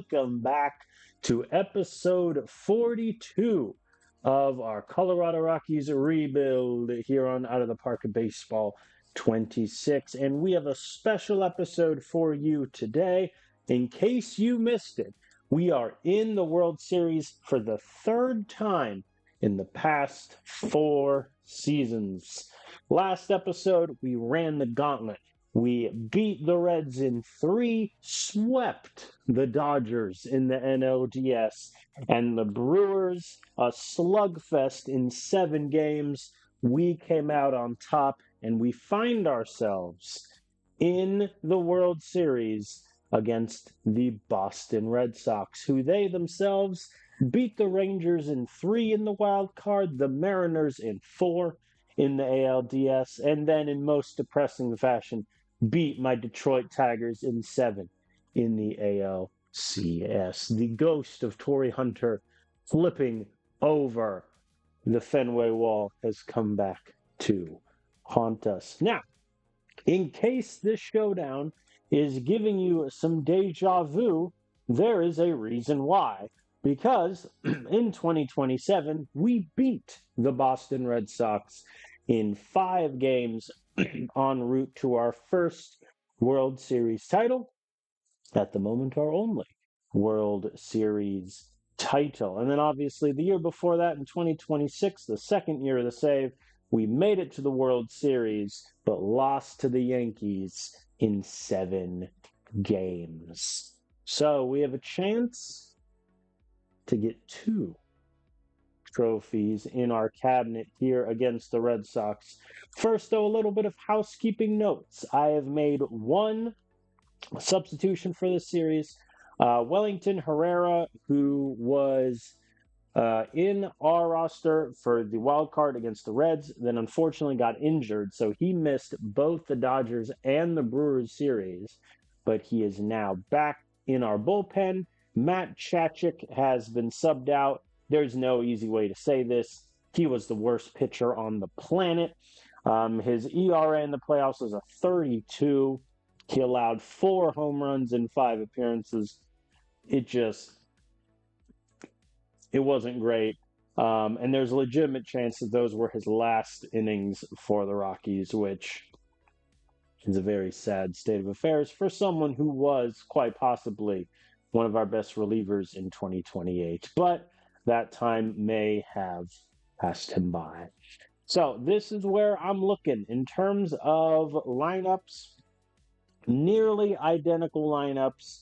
welcome back to episode 42 of our Colorado Rockies rebuild here on Out of the Park of Baseball 26. And we have a special episode for you today. In case you missed it, we are in the World Series for the third time in the past 4 seasons. Last episode, we ran the gauntlet. We beat the Reds in 3, swept the Dodgers in the NLDS, and the Brewers, a slugfest in 7 games. We came out on top, and we find ourselves in the World Series against the Boston Red Sox, who they themselves beat the Rangers in 3 in the wild card, the Mariners in 4 in the ALDS, and then in most depressing fashion, beat my Detroit Tigers in 7 in the ALCS. The ghost of Torrey Hunter flipping over the Fenway wall has come back to haunt us. Now, in case this showdown is giving you some deja vu, there is a reason why. Because in 2027, we beat the Boston Red Sox in 5 games en route to our first World Series title, at the moment our only World Series title. And then obviously the year before that, in 2026, the second year of the save, we made it to the World Series, but lost to the Yankees in 7 games. So we have a chance to get 2 trophies in our cabinet here against the Red Sox. First, though, a little bit of housekeeping notes. I have made 1 substitution for this series. Wellington Herrera, who was in our roster for the wild card against the Reds, then unfortunately got injured, so he missed both the Dodgers and the Brewers series, but he is now back in our bullpen. Matt Chachik has been subbed out. There's no easy way to say this. He was the worst pitcher on the planet. His ERA in the playoffs was a 32. He allowed 4 home runs in 5 appearances. It wasn't great. And there's a legitimate chance that those were his last innings for the Rockies, which is a very sad state of affairs for someone who was quite possibly one of our best relievers in 2028. But that time may have passed him by. So this is where I'm looking. In terms of lineups, nearly identical lineups,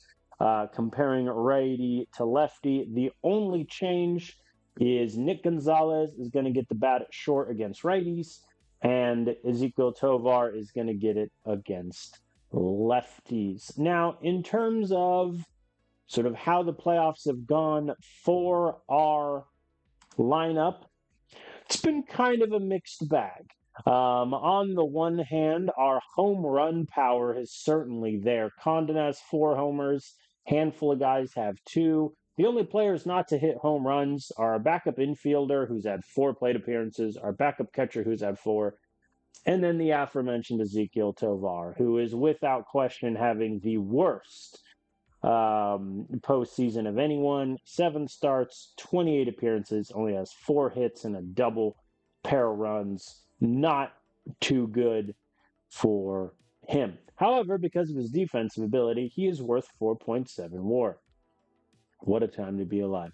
comparing righty to lefty. The only change is Nick Gonzalez is going to get the bat at short against righties, and Ezequiel Tovar is going to get it against lefties. Now, in terms of sort of how the playoffs have gone for our lineup, it's been kind of a mixed bag. On the one hand, our home run power is certainly there. Condon has 4 homers. Handful of guys have 2. The only players not to hit home runs are our backup infielder, who's had 4 plate appearances, our backup catcher, who's had 4, and then the aforementioned Ezequiel Tovar, who is without question having the worst postseason of anyone. 7 starts, 28 appearances, only has 4 hits and a double, pair of runs. Not too good for him. However, because of his defensive ability, he is worth 4.7 WAR. What a time to be alive.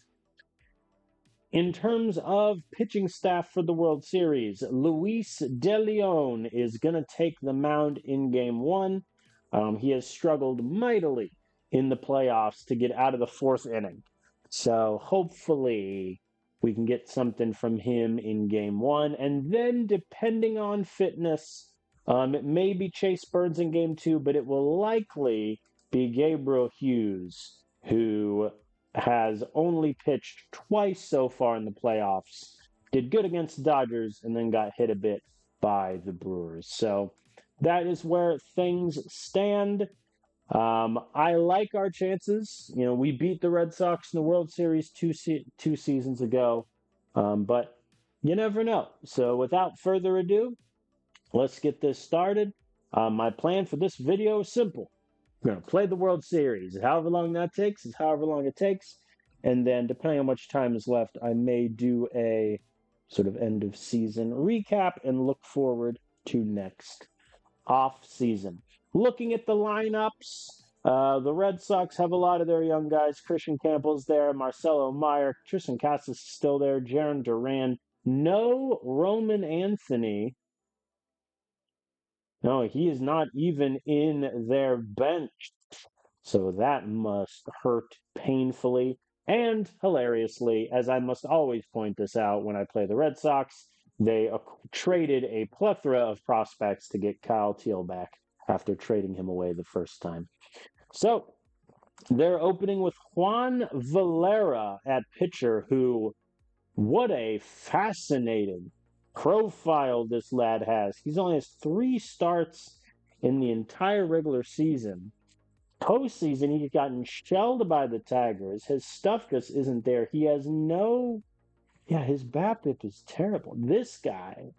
In terms of pitching staff for the World Series, Luis De Leon is going to take the mound in Game 1. He has struggled mightily in the playoffs to get out of the 4th inning. So hopefully we can get something from him in Game 1. And then, depending on fitness, it may be Chase Burns in Game 2, but it will likely be Gabriel Hughes, who has only pitched twice so far in the playoffs. Did good against the Dodgers and then got hit a bit by the Brewers. So that is where things stand. I like our chances. You know, we beat the Red Sox in the World Series two seasons ago, but you never know. So without further ado, let's get this started. My plan for this video is simple. We're going to play the World Series. However long that takes is however long it takes. And then, depending on how much time is left, I may do a sort of end of season recap and look forward to next off season. Looking at the lineups, the Red Sox have a lot of their young guys. Christian Campbell's there, Marcelo Meyer, Tristan Casas is still there, Jaron Duran. No Roman Anthony. No, he is not even in their bench. So that must hurt painfully and hilariously, as I must always point this out when I play the Red Sox. They traded a plethora of prospects to get Kyle Teal back after trading him away the first time. So they're opening with Juan Valera at pitcher, who, what a fascinating profile this lad has. He's only has 3 starts in the entire regular season. Postseason, he's gotten shelled by the Tigers. His stuff just isn't there. He has no. Yeah, his BABIP is terrible. This guy,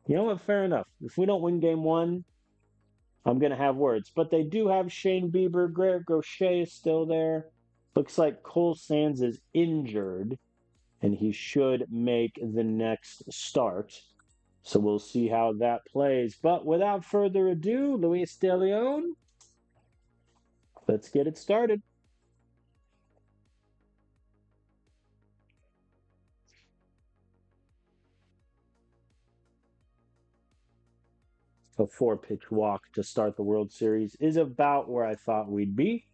you know what? Fair enough. If we don't win game 1, I'm going to have words. But they do have Shane Bieber. Greg Gaucher is still there. Looks like Cole Sands is injured, and he should make the next start. So we'll see how that plays. But without further ado, Luis De Leon, let's get it started. A 4-pitch walk to start the World Series is about where I thought we'd be.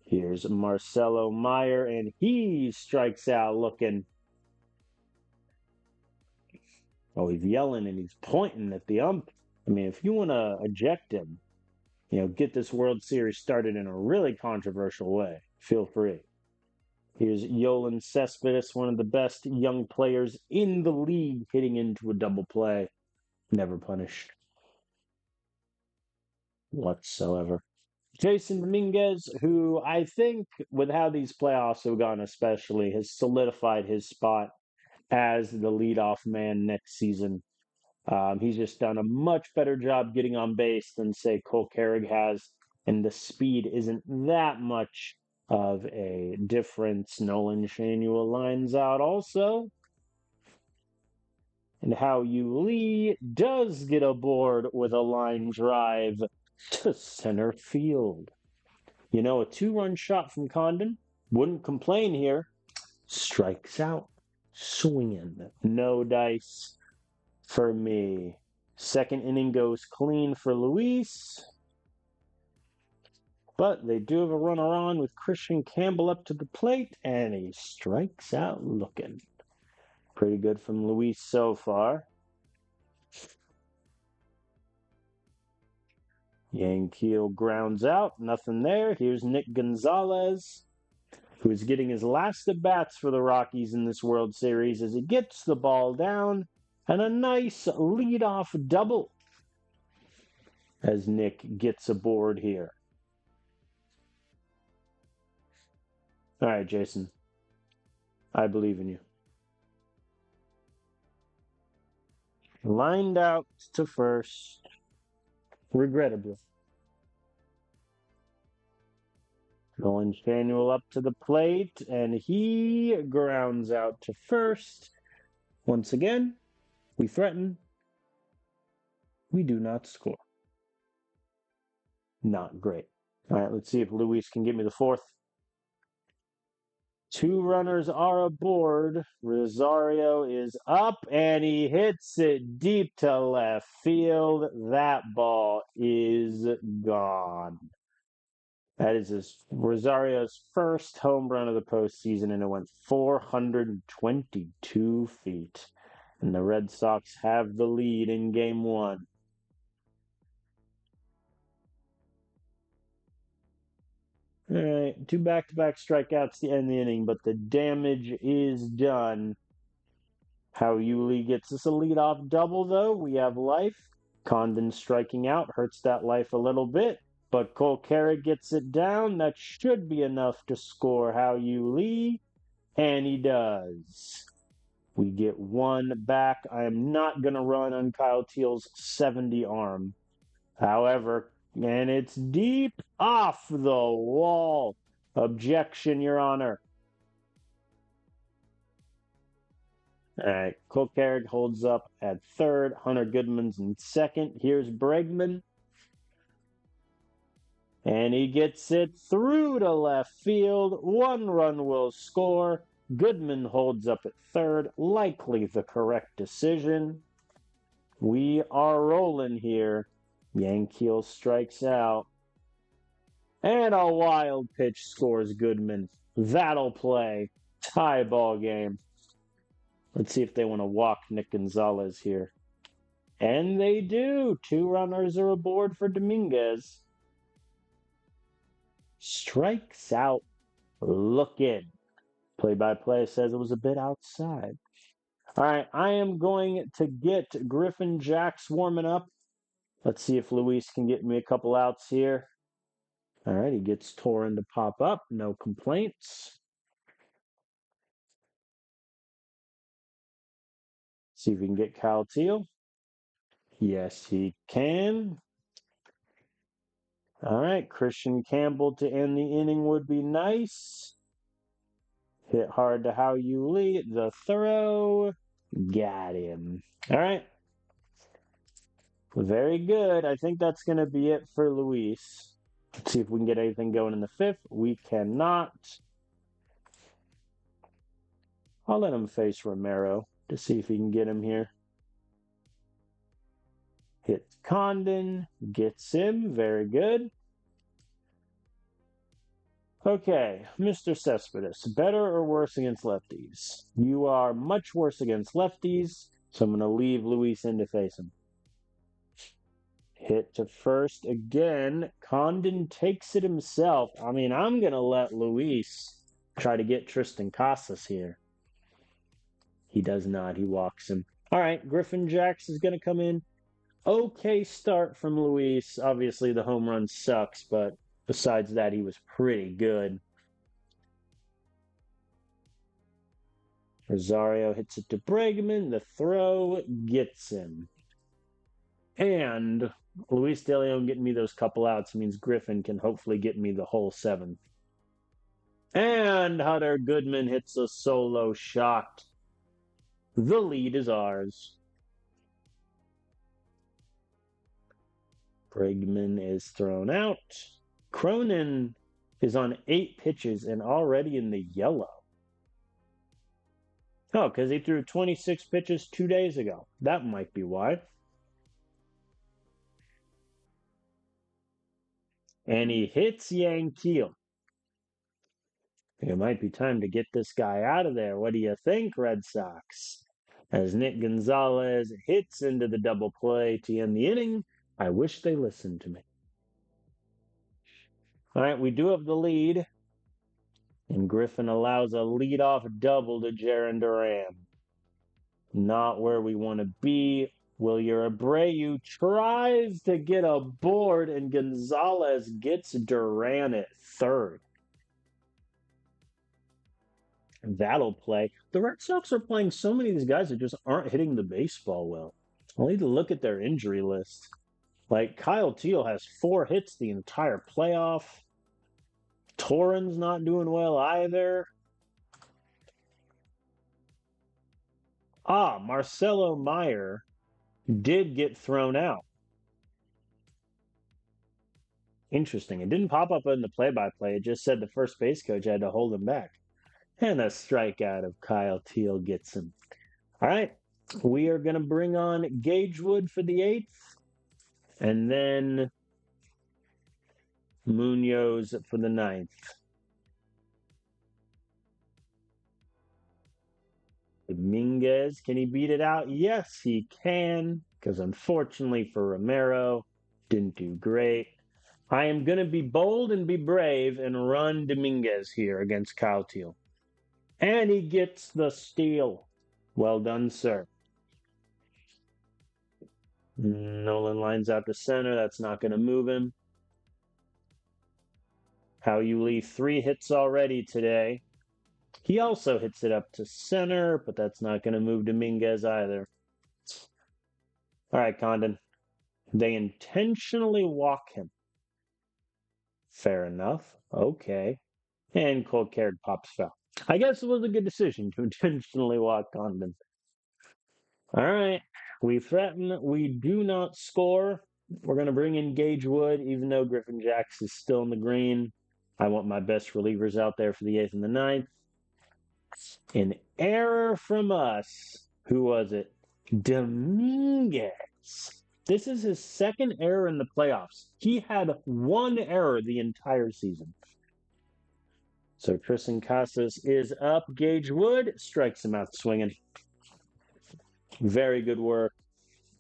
Here's Marcelo Meyer, and he strikes out looking. Oh, he's yelling and he's pointing at the ump. I mean, if you want to eject him, get this World Series started in a really controversial way, feel free. Here's Yolan Cespedes, one of the best young players in the league, hitting into a double play. Never punished whatsoever. Jason Dominguez, who I think, with how these playoffs have gone especially, has solidified his spot as the leadoff man next season. He's just done a much better job getting on base than, say, Cole Carrig has, and the speed isn't that much of a difference. Nolan Shanuel lines out also. And Hao-Yu Lee does get aboard with a line drive to center field. A 2-run shot from Condon. Wouldn't complain here. Strikes out. Swinging. No dice for me. Second inning goes clean for Luis. But they do have a runner on with Christian Campbell up to the plate, and he strikes out looking. Pretty good from Luis so far. Yanquiel grounds out. Nothing there. Here's Nick Gonzalez, who is getting his last at-bats for the Rockies in this World Series as he gets the ball down. And a nice leadoff double as Nick gets aboard here. All right, Jason. I believe in you. Lined out to first, regrettably. Nolan Shanuel up to the plate, and he grounds out to first. Once again, we threaten. We do not score. Not great. All right, let's see if Luis can get me the 4th. 2 runners are aboard. Rosario is up, and he hits it deep to left field. That ball is gone. That is Rosario's first home run of the postseason, and it went 422 feet. And the Red Sox have the lead in Game 1. All right, 2 back-to-back strikeouts to end the inning, but the damage is done. Hao-Yu Lee gets us a leadoff double, though. We have life. Condon striking out hurts that life a little bit, but Cole Carrig gets it down. That should be enough to score Hao-Yu Lee, and he does. We get 1 back. I am not going to run on Kyle Teal's 70 arm. However, And it's deep off the wall. Objection, Your Honor. All right, Kohlberg holds up at third. Hunter Goodman's in second. Here's Bregman. And he gets it through to left field. 1 run will score. Goodman holds up at third. Likely the correct decision. We are rolling here. Yankees strikes out. And a wild pitch scores Goodman. That'll play. Tie ball game. Let's see if they want to walk Nick Gonzalez here. And they do. 2 runners are aboard for Dominguez. Strikes out. Look in. Play-by-play says it was a bit outside. All right, I am going to get Griffin Jacks warming up. Let's see if Luis can get me a couple outs here. All right, he gets Torrin to pop up. No complaints. See if we can get Kyle Teal. Yes, he can. All right, Christian Campbell to end the inning would be nice. Hit hard to How You Lee. The throw. Got him. All right. Very good. I think that's going to be it for Luis. Let's see if we can get anything going in the 5th. We cannot. I'll let him face Romero to see if he can get him here. Hits Condon. Gets him. Very good. Okay, Mr. Cespedes, better or worse against lefties? You are much worse against lefties, so I'm going to leave Luis in to face him. Hit to first again. Condon takes it himself. I mean, I'm going to let Luis try to get Tristan Casas here. He does not. He walks him. All right, Griffin Jacks is going to come in. Okay start from Luis. Obviously, the home run sucks, but besides that, he was pretty good. Rosario hits it to Bregman. The throw gets him. And Luis De Leon getting me those couple outs means Griffin can hopefully get me the whole 7th. And Hunter Goodman hits a solo shot. The lead is ours. Bregman is thrown out. Cronin is on 8 pitches and already in the yellow. Oh, because he threw 26 pitches 2 days ago. That might be why. And he hits Yankees. It might be time to get this guy out of there. What do you think, Red Sox? As Nick Gonzalez hits into the double play to end the inning, I wish they listened to me. All right, we do have the lead. And Griffin allows a leadoff double to Jarren Duran. Not where we want to be. Wilyer Abreu tries to get aboard, and Gonzalez gets Duran at third. That'll play. The Red Sox are playing so many of these guys that just aren't hitting the baseball well. I'll need to look at their injury list. Like, Kyle Teal has 4 hits the entire playoff. Torrin's not doing well either. Marcelo Meyer did get thrown out. Interesting. It didn't pop up in the play-by-play. It just said the first base coach had to hold him back. And a strikeout of Kyle Teal gets him. All right. We are going to bring on Gagewood for the 8th. And then Munoz for the 9th. Dominguez, can he beat it out? Yes, he can. Because unfortunately for Romero, didn't do great. I am going to be bold and be brave and run Dominguez here against Kyle Teal. And he gets the steal. Well done, sir. Nolan lines out to center. That's not going to move him. How You Lee 3 hits already today. He also hits it up to center, but that's not going to move Dominguez either. All right, Condon. They intentionally walk him. Fair enough. Okay. And cold carrot pops fell. I guess it was a good decision to intentionally walk Condon. All right. We threaten. We do not score. We're going to bring in Gage Wood, even though Griffin Jacks is still in the green. I want my best relievers out there for the 8th and the 9th. An error from us. Who was it? Dominguez. This is his second error in the playoffs. He had one error the entire season. So Tristan Casas is up. Gage Wood strikes him out swinging. Very good work.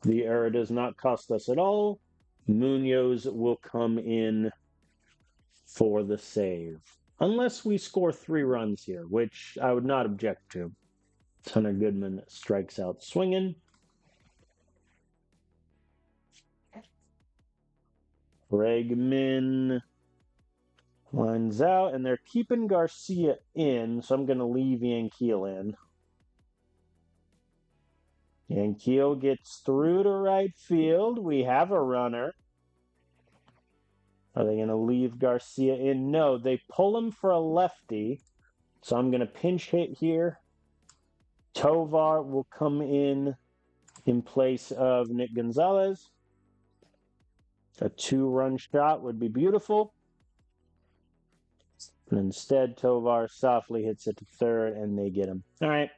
The error does not cost us at all. Munoz will come in for the save. Unless we score 3 runs here, which I would not object to. Hunter Goodman strikes out swinging. Bregman lines out, and they're keeping Garcia in, so I'm going to leave Yanquiel in. Yanquiel gets through to right field. We have a runner. Are they going to leave Garcia in? No, they pull him for a lefty. So I'm going to pinch hit here. Tovar will come in place of Nick Gonzalez. A 2-run shot would be beautiful. And instead, Tovar softly hits it to third, and they get him. All right.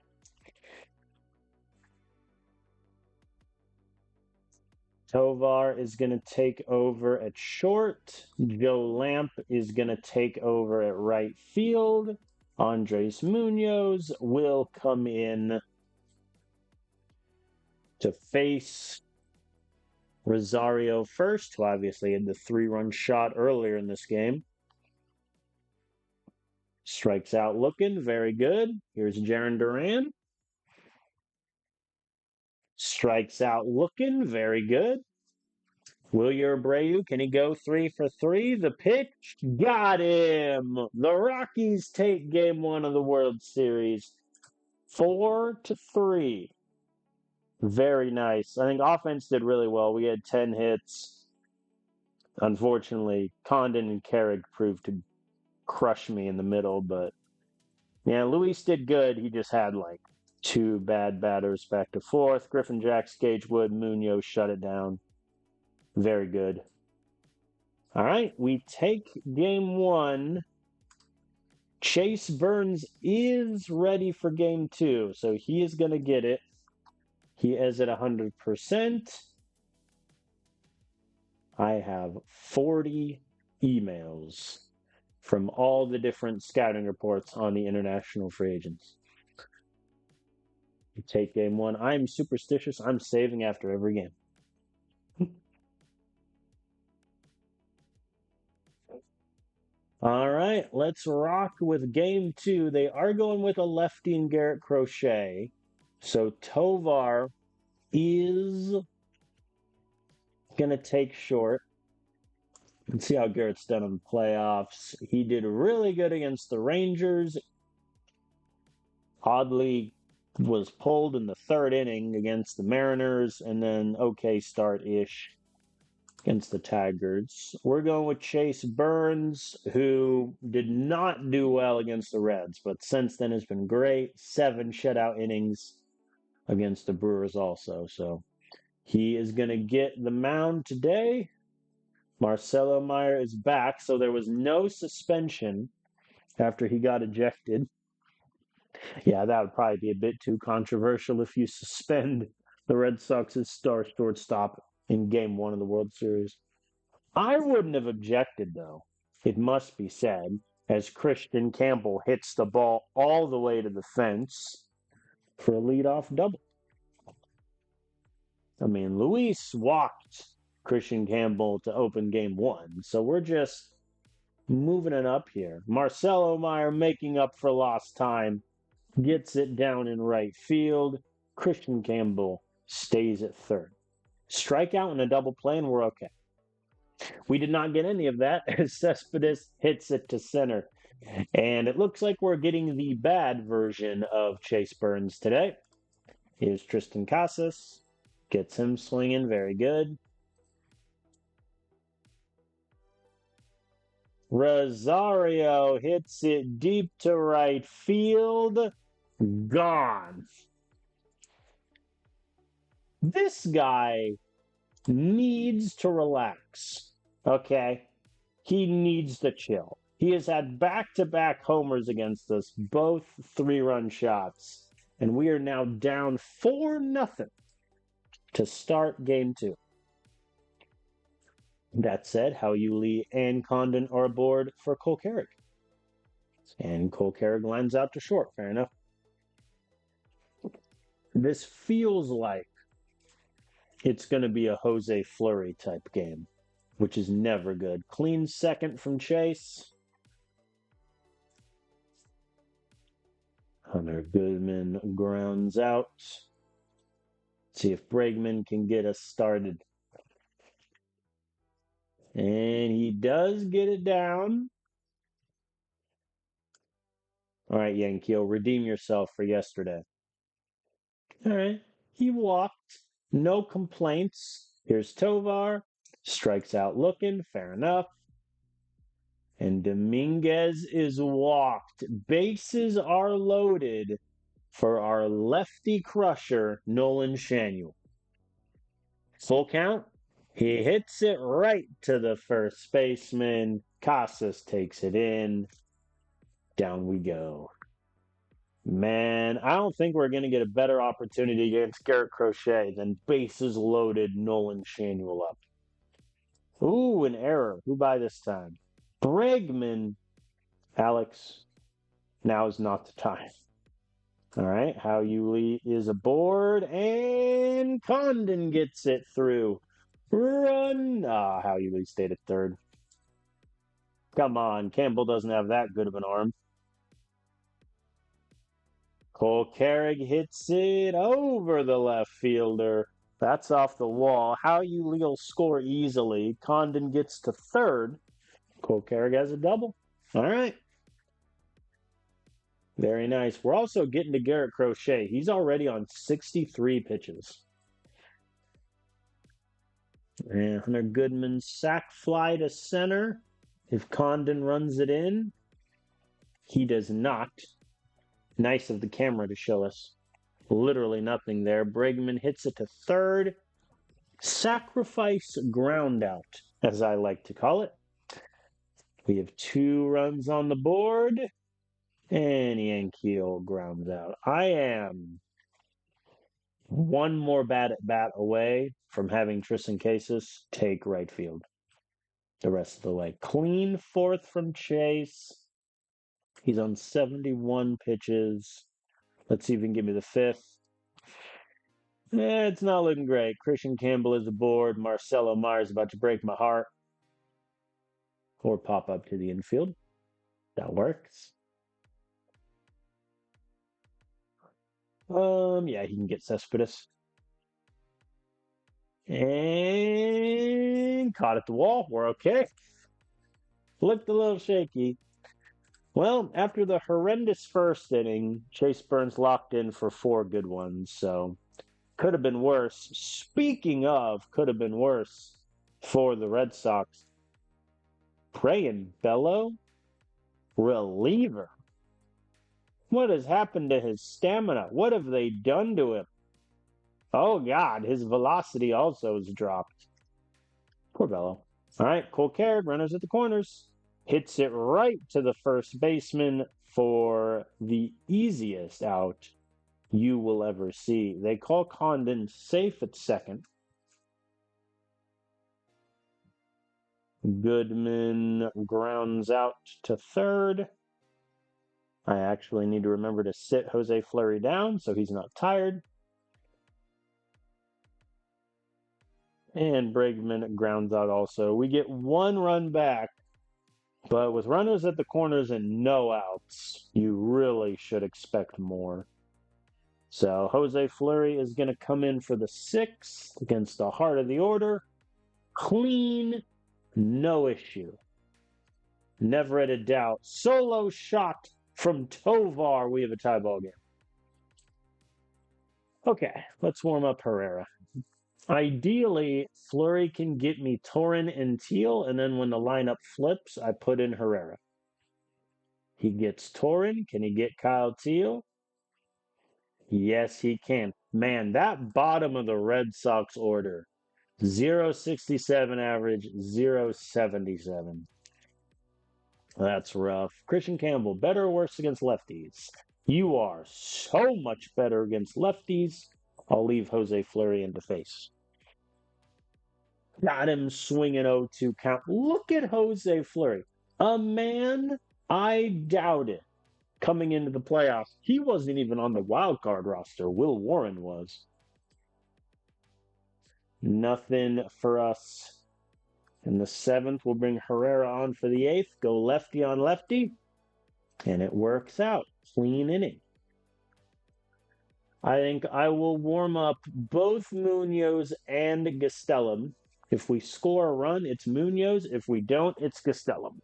Tovar is going to take over at short. Joe Lamp is going to take over at right field. Andres Munoz will come in to face Rosario first, who obviously had the 3-run shot earlier in this game. Strikes out looking, very good. Here's Jarren Duran. Strikes out looking, very good. Wilyer Abreu, can he go 3 for 3? The pitch, got him! The Rockies take game 1 of the World Series, 4-3. Very nice. I think offense did really well. We had 10 hits. Unfortunately, Condon and Carrick proved to crush me in the middle, but yeah, Luis did good. He just had like 2 bad batters back to fourth. Griffin Jacks, Gage Wood, Munoz shut it down. Very good. All right, we take game 1. Chase Burns is ready for game 2, so he is going to get it. He is at 100%. I have 40 emails from all the different scouting reports on the international free agents. You take game 1. I'm superstitious. I'm saving after every game. All right, let's rock with game 2. They are going with a lefty and Garrett Crochet. So Tovar is going to take short. Let's see how Garrett's done in the playoffs. He did really good against the Rangers. Oddly was pulled in the 3rd inning against the Mariners, and then okay start-ish against the Tigers. We're going with Chase Burns, who did not do well against the Reds, but since then has been great. 7 shutout innings against the Brewers also. So he is going to get the mound today. Marcelo Meyer is back, so there was no suspension after he got ejected. Yeah, that would probably be a bit too controversial if you suspend the Red Sox's star shortstop in game 1 of the World Series. I wouldn't have objected, though, it must be said, as Christian Campbell hits the ball all the way to the fence for a leadoff double. I mean, Luis walked Christian Campbell to open game 1, so we're just moving it up here. Marcelo Meyer making up for lost time, gets it down in right field. Christian Campbell stays at third. Strikeout and a double play, and we're okay. We did not get any of that as Cespedes hits it to center. And it looks like we're getting the bad version of Chase Burns today. Here's Tristan Casas. Gets him swinging. Very good. Rosario hits it deep to right field. Gone. This guy needs to relax. Okay? He needs to chill. He has had back-to-back homers against us, both three-run shots. And we are now down 4-0 to start game 2. That said, Hao Lee and Condon are aboard for Cole Carrick. And Cole Carrick lines out to short. Fair enough. This feels like it's going to be a Jose Fleury type game, which is never good. Clean second from Chase. Hunter Goodman grounds out. See if Bregman can get us started. And he does get it down. All right, Yankees, redeem yourself for yesterday. All right. He walked. No complaints. Here's Tovar. Strikes out looking. Fair enough. And Dominguez is walked. Bases are loaded for our lefty crusher, Nolan Shanuel. Full count. He hits it right to the first baseman. Casas takes it in. Down we go. Man, I don't think we're going to get a better opportunity against Garrett Crochet than bases loaded Nolan Shanuel up. Ooh, an error. Who by this time? Bregman. Alex, now is not the time. All right, Hao Lee is aboard, and Condon gets it through. Run! Hao Lee stayed at third. Come on, Campbell doesn't have that good of an arm. Cole Carrick hits it over the left fielder. That's off the wall. Hao Lee will score easily. Condon gets to third. Cole Carrick has a double. All right. Very nice. We're also getting to Garrett Crochet. He's already on 63 pitches. And Hunter Goodman sac fly to center. If Condon runs it in, he does not. Nice of the camera to show us. Literally nothing there. Bregman hits it to third. Sacrifice ground out, as I like to call it. We have 2 runs on the board. And Yankees grounds out. I am one more bat at bat away from having Tristan Casas take right field the rest of the way. Clean fourth from Chase. He's on 71 pitches. Let's see if he can give me the fifth. It's not looking great. Christian Campbell is aboard. Marcelo Myers about to break my heart. Or pop up to the infield. That works. Yeah, he can get Cespedes. And caught at the wall. We're okay. Looked a little shaky. Well, after the horrendous first inning, Chase Burns locked in for 4 good ones, so could have been worse. Speaking of, could have been worse for the Red Sox. Brayan Bello, reliever. What has happened to his stamina? What have they done to him? Oh, God, his velocity also has dropped. Poor Bello. All right, Cole Carrick, runners at the corners. Hits it right to the first baseman for the easiest out you will ever see. They call Condon safe at second. Goodman grounds out to third. I actually need to remember to sit Jose Fleury down so he's not tired. And Bregman grounds out also. We get 1 run back, but with runners at the corners and no outs, you really should expect more. So Jose Fleury is going to come in for the 6th against the heart of the order. Clean, no issue. Never had a doubt. Solo shot from Tovar. We have a tie ball game. Okay, let's warm up Herrera. Ideally, Fleury can get me Torin and Teal, and then when the lineup flips, I put in Herrera. He gets Torin. Can he get Kyle Teal? Yes, he can. Man, that bottom of the Red Sox order 0.67 average, 0.77. That's rough. Christian Campbell, better or worse against lefties? You are so much better against lefties. I'll leave Jose Fleury in the face. Got him swinging 0-2 count. Look at Jose Fleury. A man I doubted coming into the playoffs. He wasn't even on the wild card roster. Will Warren was. Nothing for us. In the seventh, we'll bring Herrera on for the eighth. Go lefty on lefty. And it works out. Clean inning. I think I will warm up both Munoz and Gastelum. If we score a run, it's Munoz. If we don't, it's Gastelum.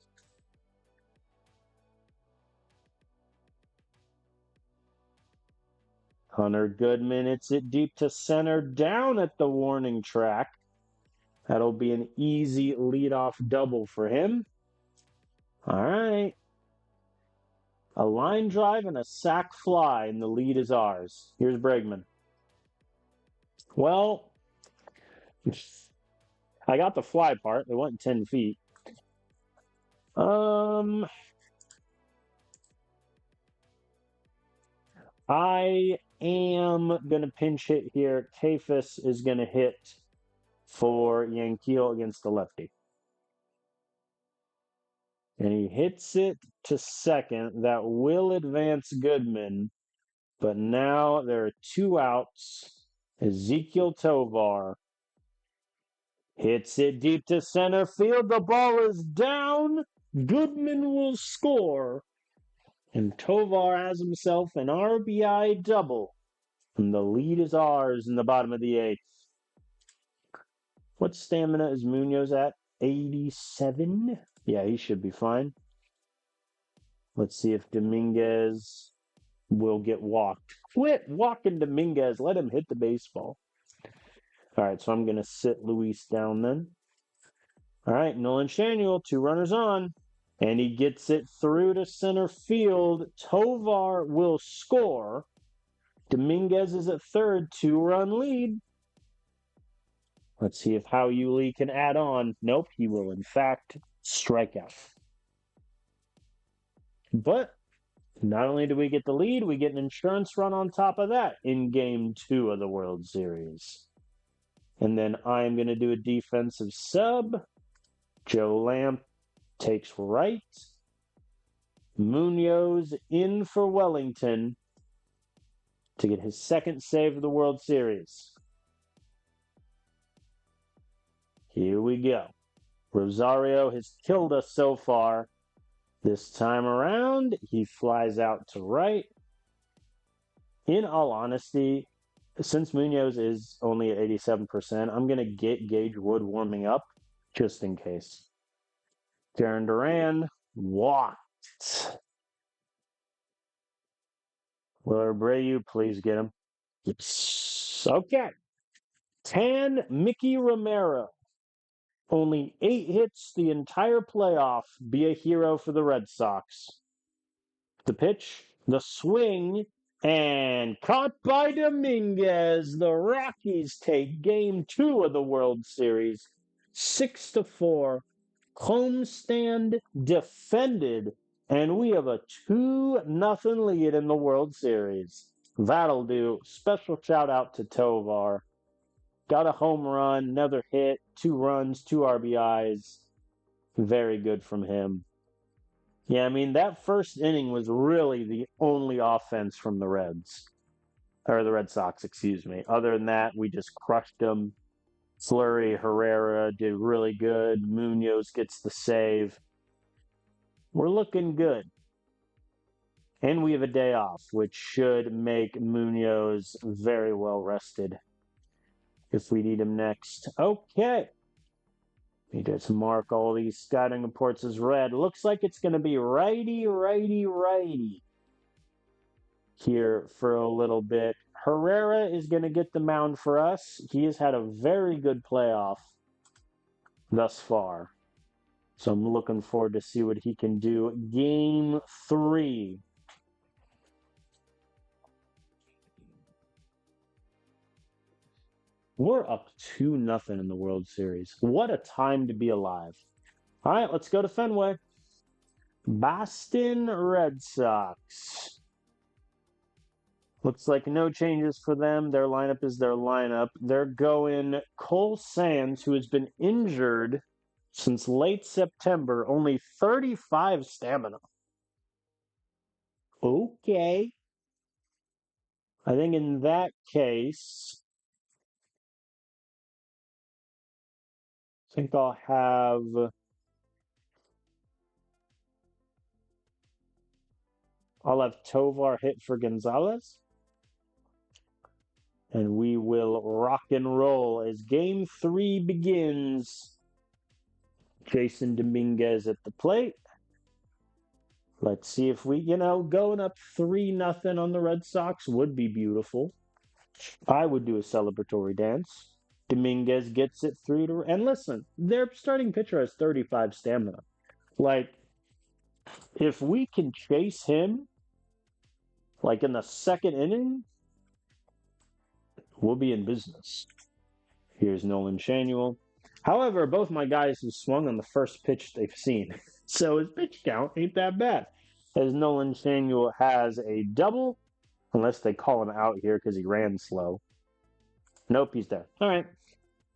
Hunter Goodman, it's it deep to center, down at the warning track. That'll be an easy leadoff double for him. All right. A line drive and a sac fly, and the lead is ours. Here's Bregman. Well, I got the fly part. It went 10 feet. I am going to pinch hit here. Kafis is going to hit for Yankees against the lefty. And he hits it to second. That will advance Goodman. But now there are two outs. Ezekiel Tovar hits it deep to center field. The ball is down. Goodman will score. And Tovar has himself an RBI double. And the lead is ours in the bottom of the eighth. What stamina is Munoz at? 87? Yeah, he should be fine. Let's see if Dominguez will get walked. Quit walking Dominguez. Let him hit the baseball. All right, so I'm going to sit Luis down then. All right, Nolan Shanuel, two runners on. And he gets it through to center field. Tovar will score. Dominguez is at third, two-run lead. Let's see if Hao Yuli can add on. Nope, he will in fact strike out. But not only do we get the lead, we get an insurance run on top of that in Game 2 of the World Series. And then I'm going to do a defensive sub. Joe Lamp takes right. Munoz in for Wellington to get his second save of the World Series. Here we go. Rosario has killed us so far. This time around, he flies out to right. In all honesty, since Munoz is only at 87%, I'm going to get Gage Wood warming up just in case. Darren Duran walked. Will Abreu please get him? Yes. Okay. 10, Mickey Romero. Only 8 hits the entire playoff. Be a hero for the Red Sox. The pitch, the swing, and caught by Dominguez. The Rockies take Game 2 of the World Series. 6-4. Homestand defended. And we have a 2-0 lead in the World Series. That'll do. Special shout out to Tovar. Got a home run, another hit, 2 runs, 2 RBIs. Very good from him. Yeah, I mean, that first inning was really the only offense from the Reds. Or the Red Sox, excuse me. Other than that, we just crushed them. Fleury, Herrera did really good. Munoz gets the save. We're looking good. And we have a day off, which should make Munoz very well rested if we need him next. Okay. We just mark all these scouting reports as red. Looks like it's going to be righty, righty, righty. here for a little bit. Herrera is going to get the mound for us. He has had a very good playoff thus far. So I'm looking forward to see what he can do. Game 3. We're up 2-0 in the World Series. What a time to be alive. All right, let's go to Fenway. Boston Red Sox. Looks like no changes for them. Their lineup is their lineup. They're going Cole Sands, who has been injured since late September, only 35 stamina. Okay. I think in that case, I think I'll have Tovar hit for Gonzalez. And we will rock and roll as game 3 begins. Jason Dominguez at the plate. Let's see if we, going up 3-0 on the Red Sox would be beautiful. I would do a celebratory dance. Dominguez gets it through to, and listen, their starting pitcher has 35 stamina. Like, if we can chase him, like in the second inning, we'll be in business. Here's Nolan Shanuel. However, both my guys have swung on the first pitch they've seen. So his pitch count ain't that bad. As Nolan Shanuel has a double, unless they call him out here because he ran slow. Nope, he's there. All right.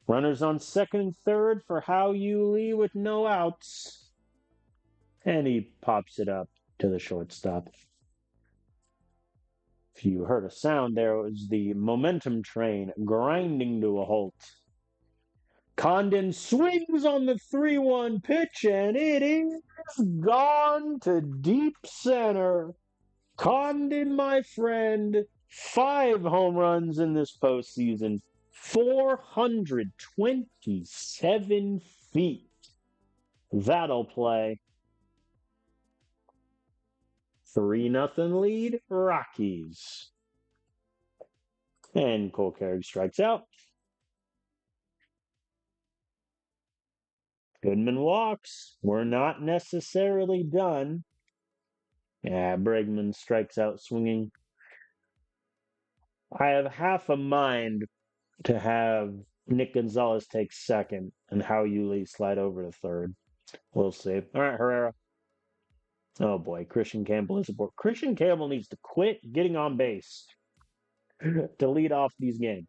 Runners on second and third for Hao Yu Lee with no outs. And he pops it up to the shortstop. If you heard a sound, there was the momentum train grinding to a halt. Condon swings on the 3-1 pitch, and it is gone to deep center. Condon, my friend, 5 home runs in this postseason, 427 feet. That'll play. 3-0 lead, Rockies. And Cole Carrick strikes out. Goodman walks. We're not necessarily done. Yeah, Bregman strikes out swinging. I have half a mind to have Nick Gonzalez take second and Hao Yu Lee slide over to third. We'll see. All right, Herrera. Oh boy, Christian Campbell is aboard. Christian Campbell needs to quit getting on base to lead off these games.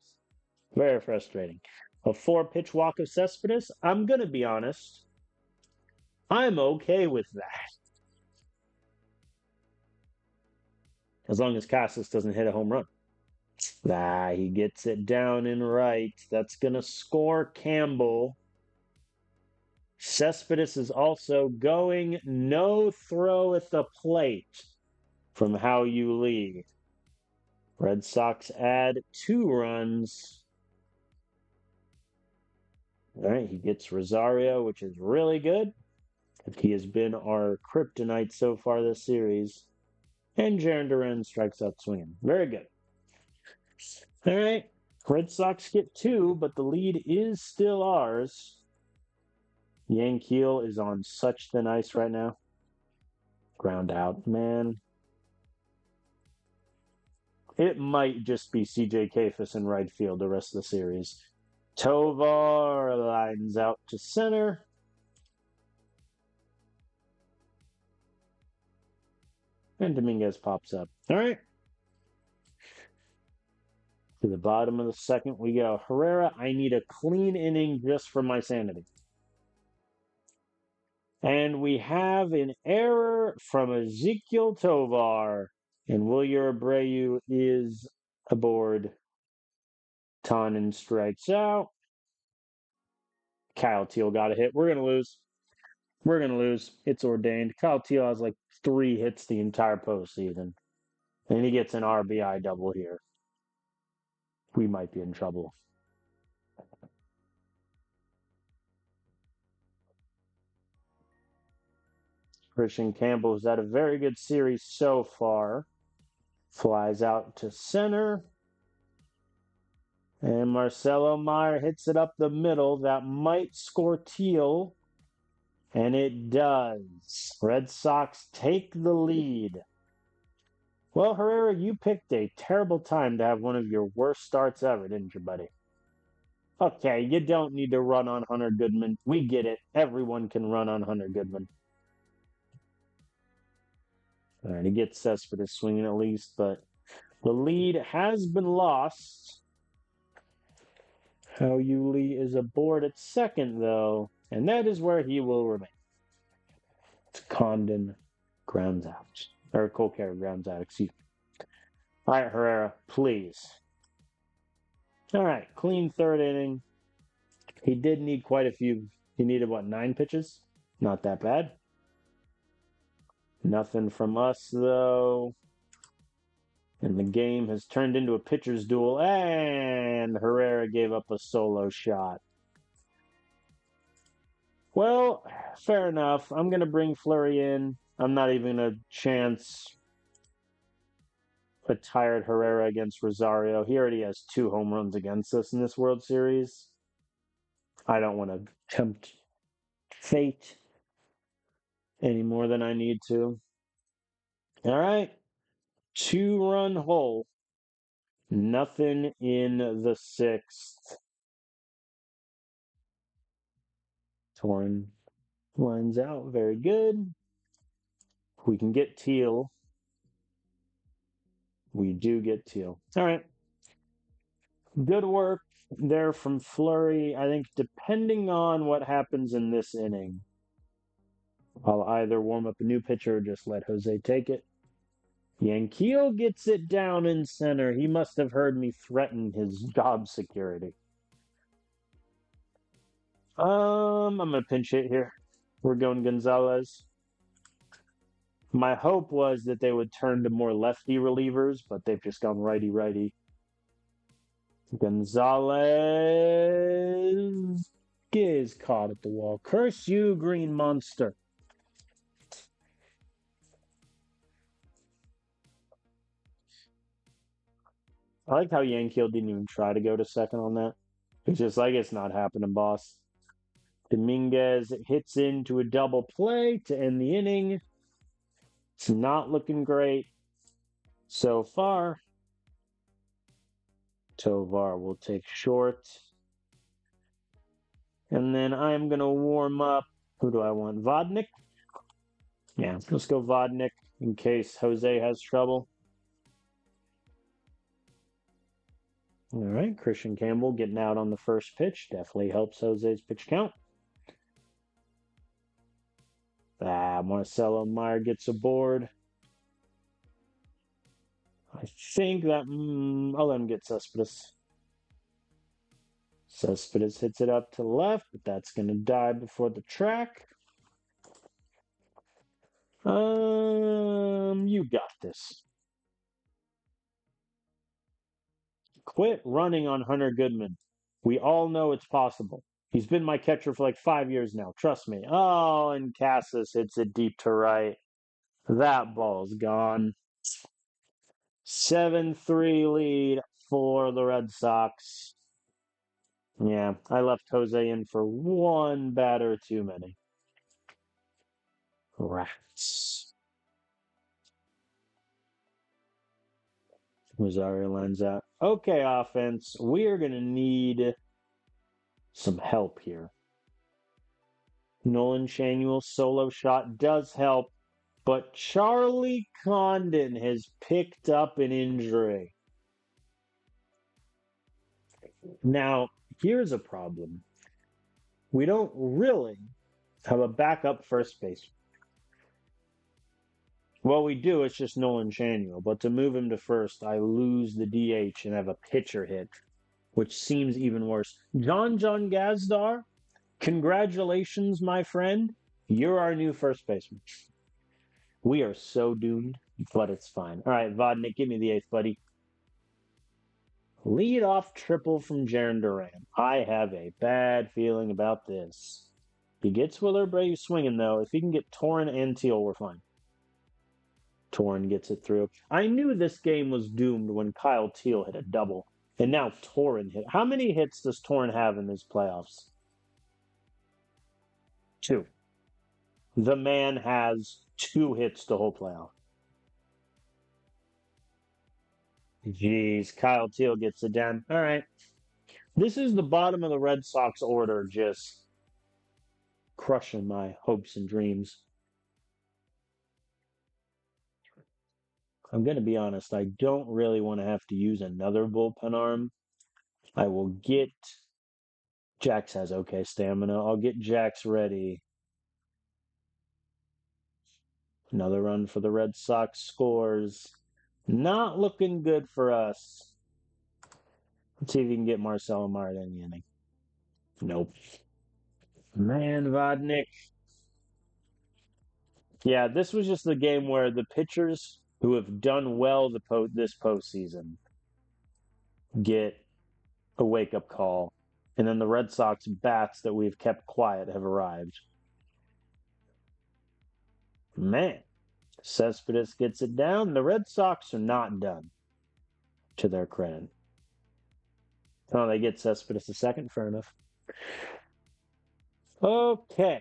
Very frustrating. A 4-pitch walk of Cespedes. I'm going to be honest. I'm okay with that. As long as Casas doesn't hit a home run. He gets it down and right. That's going to score Campbell. Cespedes is also going no throw at the plate from Hao Yu Lee. Red Sox add 2 runs. All right, he gets Rosario, which is really good. He has been our kryptonite so far this series. And Jarren Duran strikes out swinging. Very good. All right. Red Sox get 2, but the lead is still ours. Yankiel is on such thin ice right now. Ground out, man. It might just be CJ Kafis in right field the rest of the series. Tovar lines out to center. And Dominguez pops up. All right. To the bottom of the second, we go. Herrera, I need a clean inning just for my sanity. And we have an error from Ezequiel Tovar. And Wilyer Abreu is aboard. Tannen strikes out. Kyle Teal got a hit. We're going to lose. We're going to lose. It's ordained. Kyle Teal has like 3 hits the entire postseason. And he gets an RBI double here. We might be in trouble. Christian Campbell has had a very good series so far. Flies out to center. And Marcelo Meyer hits it up the middle. That might score Teal. And it does. Red Sox take the lead. Well, Herrera, you picked a terrible time to have one of your worst starts ever, didn't you, buddy? Okay, you don't need to run on Hunter Goodman. We get it. Everyone can run on Hunter Goodman. All right, he gets Cespedes swinging at least, but the lead has been lost. How Yuli is aboard at second, though, and that is where he will remain. Condon grounds out. Or Colcare grounds out, excuse me. All right, Herrera, please. All right, clean third inning. He did need quite a few. He needed, what, 9 pitches? Not that bad. Nothing from us, though. And the game has turned into a pitcher's duel, and Herrera gave up a solo shot. Well, fair enough. I'm going to bring Fleury in. I'm not even a chance a tired Herrera against Rosario. He already has 2 home runs against us in this World Series. I don't want to tempt fate any more than I need to. All right. 2-run hole. Nothing in the 6th. Torn lines out. Very good. We can get Teal. We do get Teal. All right. Good work there from Fleury. I think depending on what happens in this inning, I'll either warm up a new pitcher or just let Jose take it. Yanquiel gets it down in center. He must have heard me threaten his job security. I'm going to pinch hit here. We're going Gonzalez. My hope was that they would turn to more lefty relievers, but they've just gone righty-righty. Gonzalez is caught at the wall. Curse you, green monster. I like how Yanquiel didn't even try to go to second on that. It's just like, it's not happening, boss. Dominguez hits into a double play to end the inning. It's not looking great so far. Tovar will take short. And then I'm going to warm up. Who do I want? Vodnik? Yeah, let's go Vodnik in case Jose has trouble. All right, Christian Campbell getting out on the first pitch. Definitely helps Jose's pitch count. Marcelo Meyer gets aboard. I think that... I'll let him get Cespedes. Cespedes hits it up to the left, but that's going to die before the track. You got this. Quit running on Hunter Goodman. We all know it's possible. He's been my catcher for like 5 years now. Trust me. Oh, and Cassis hits it deep to right. That ball's gone. 7-3 lead for the Red Sox. Yeah, I left Jose in for one batter too many. Rats. Rosario lines out. Okay, offense. We are going to need some help here. Nolan Shanuel's solo shot does help, but Charlie Condon has picked up an injury. Now, here's a problem. We don't really have a backup first baseman. Well, we do. It's just Nolan Shanuel. But to move him to first, I lose the DH and have a pitcher hit, which seems even worse. John Gazdar, congratulations, my friend. You're our new first baseman. We are so doomed, but it's fine. All right, Vodnik, give me the 8th, buddy. Lead off triple from Jarren Duran. I have a bad feeling about this. He gets Willer Brave swinging, though. If he can get Torren and Teal, we're fine. Torn gets it through. I knew this game was doomed when Kyle Teal hit a double. And now Torrin hit. How many hits does Torrin have in his playoffs? 2. The man has 2 hits the whole playoff. Jeez, Kyle Teal gets it down. All right. This is the bottom of the Red Sox order, just crushing my hopes and dreams. I'm going to be honest, I don't really want to have to use another bullpen arm. I will get. Jax has okay stamina. I'll get Jax ready. Another run for the Red Sox scores. Not looking good for us. Let's see if we can get Marcelo Marte in the inning. Nope. Man, Vodnik. Yeah, this was just the game where the pitchers who have done well this postseason get a wake-up call. And then the Red Sox bats that we've kept quiet have arrived. Man, Cespedes gets it down. The Red Sox are not done, to their credit. Oh, they get Cespedes a second. Fair enough. Okay.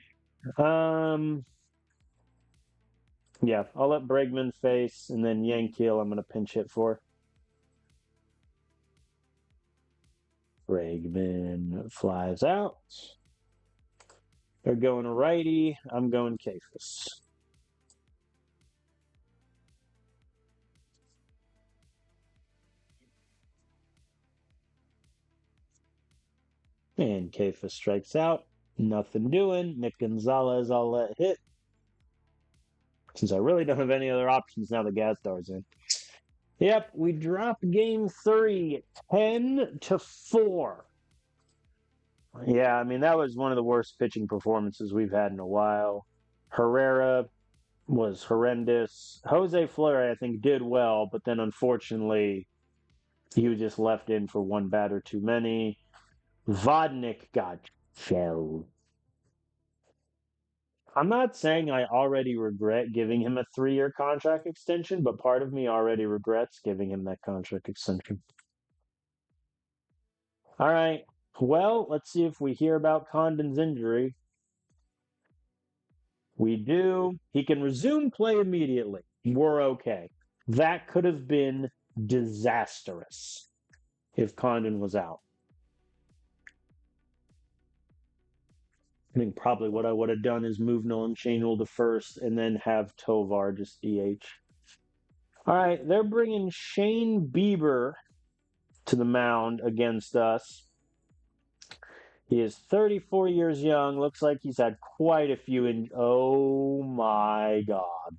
Yeah, I'll let Bregman face, and then Yankiel I'm going to pinch hit for. Bregman flies out. They're going righty. I'm going Kafis. And Kafis strikes out. Nothing doing. Nick Gonzalez I'll let hit. Since I really don't have any other options now the Gazdars in. Yep, we drop game 3, 10-4. Yeah, I mean, that was one of the worst pitching performances we've had in a while. Herrera was horrendous. Jose Fleury, I think, did well, but then unfortunately, he was just left in for one batter too many. Vodnik got shelled. I'm not saying I already regret giving him a 3-year contract extension, but part of me already regrets giving him that contract extension. All right. Well, let's see if we hear about Condon's injury. We do. He can resume play immediately. We're okay. That could have been disastrous if Condon was out. I think probably what I would have done is move Nolan Chainwell to first and then have Tovar just DH. All right, they're bringing Shane Bieber to the mound against us. He is 34 years young. Looks like he's had quite a few. Oh my God.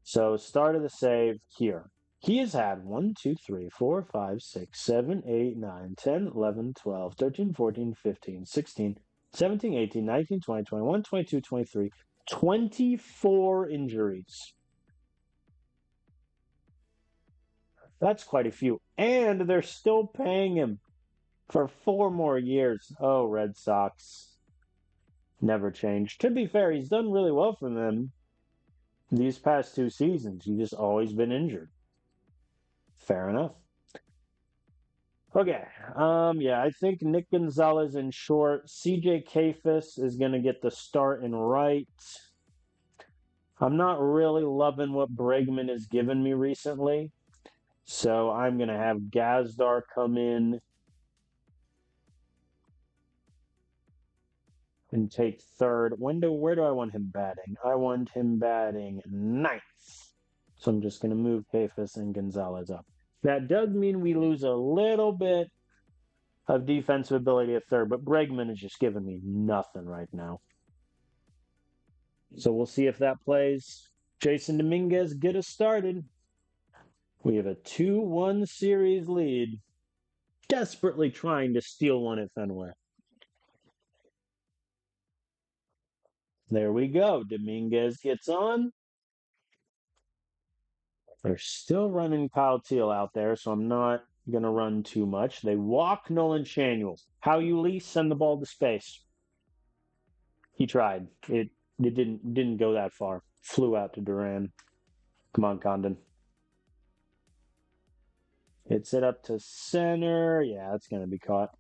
So, start of the save here. He has had 1, 2, 3, 4, 5, 6, 7, 8, 9, 10, 11, 12, 13, 14, 15, 16, 17, 18, 19, 20, 21, 22, 23, 24 injuries. That's quite a few. And they're still paying him for 4 more years. Oh, Red Sox. Never changed. To be fair, he's done really well for them these past 2 seasons. He's just always been injured. Fair enough. Okay. Yeah, I think Nick Gonzalez in short. CJ Kafis is going to get the start in right. I'm not really loving what Bregman has given me recently. So I'm going to have Gazdar come in and take third. Where do I want him batting? I want him batting 9th. So I'm just going to move Kafis and Gonzalez up. That does mean we lose a little bit of defensive ability at third, but Bregman is just giving me nothing right now. So we'll see if that plays. Jason Dominguez, get us started. We have a 2-1 series lead. Desperately trying to steal one at Fenway. There we go. Dominguez gets on. They're still running Kyle Teal out there, so I'm not going to run too much. They walk Nolan Chanuel. How you least send the ball to space. He tried. It It didn't go that far. Flew out to Duran. Come on, Condon. Hits it up to center. Yeah, it's going to be caught.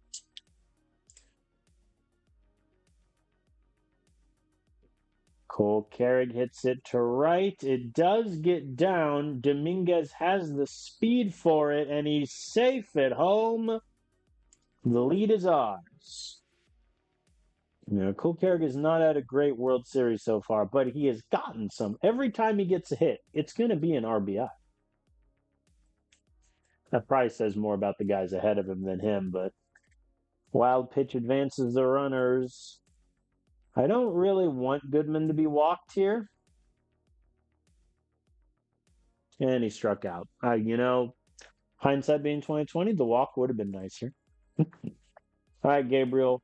Cole Carrig hits it to right. It does get down. Dominguez has the speed for it, and he's safe at home. The lead is ours. Cole Carrig has not had a great World Series so far, but he has gotten some. Every time he gets a hit, it's going to be an RBI. That probably says more about the guys ahead of him than him, but wild pitch advances the runners. I don't really want Goodman to be walked here. And he struck out. Hindsight being 2020, the walk would have been nicer. All right, Gabriel.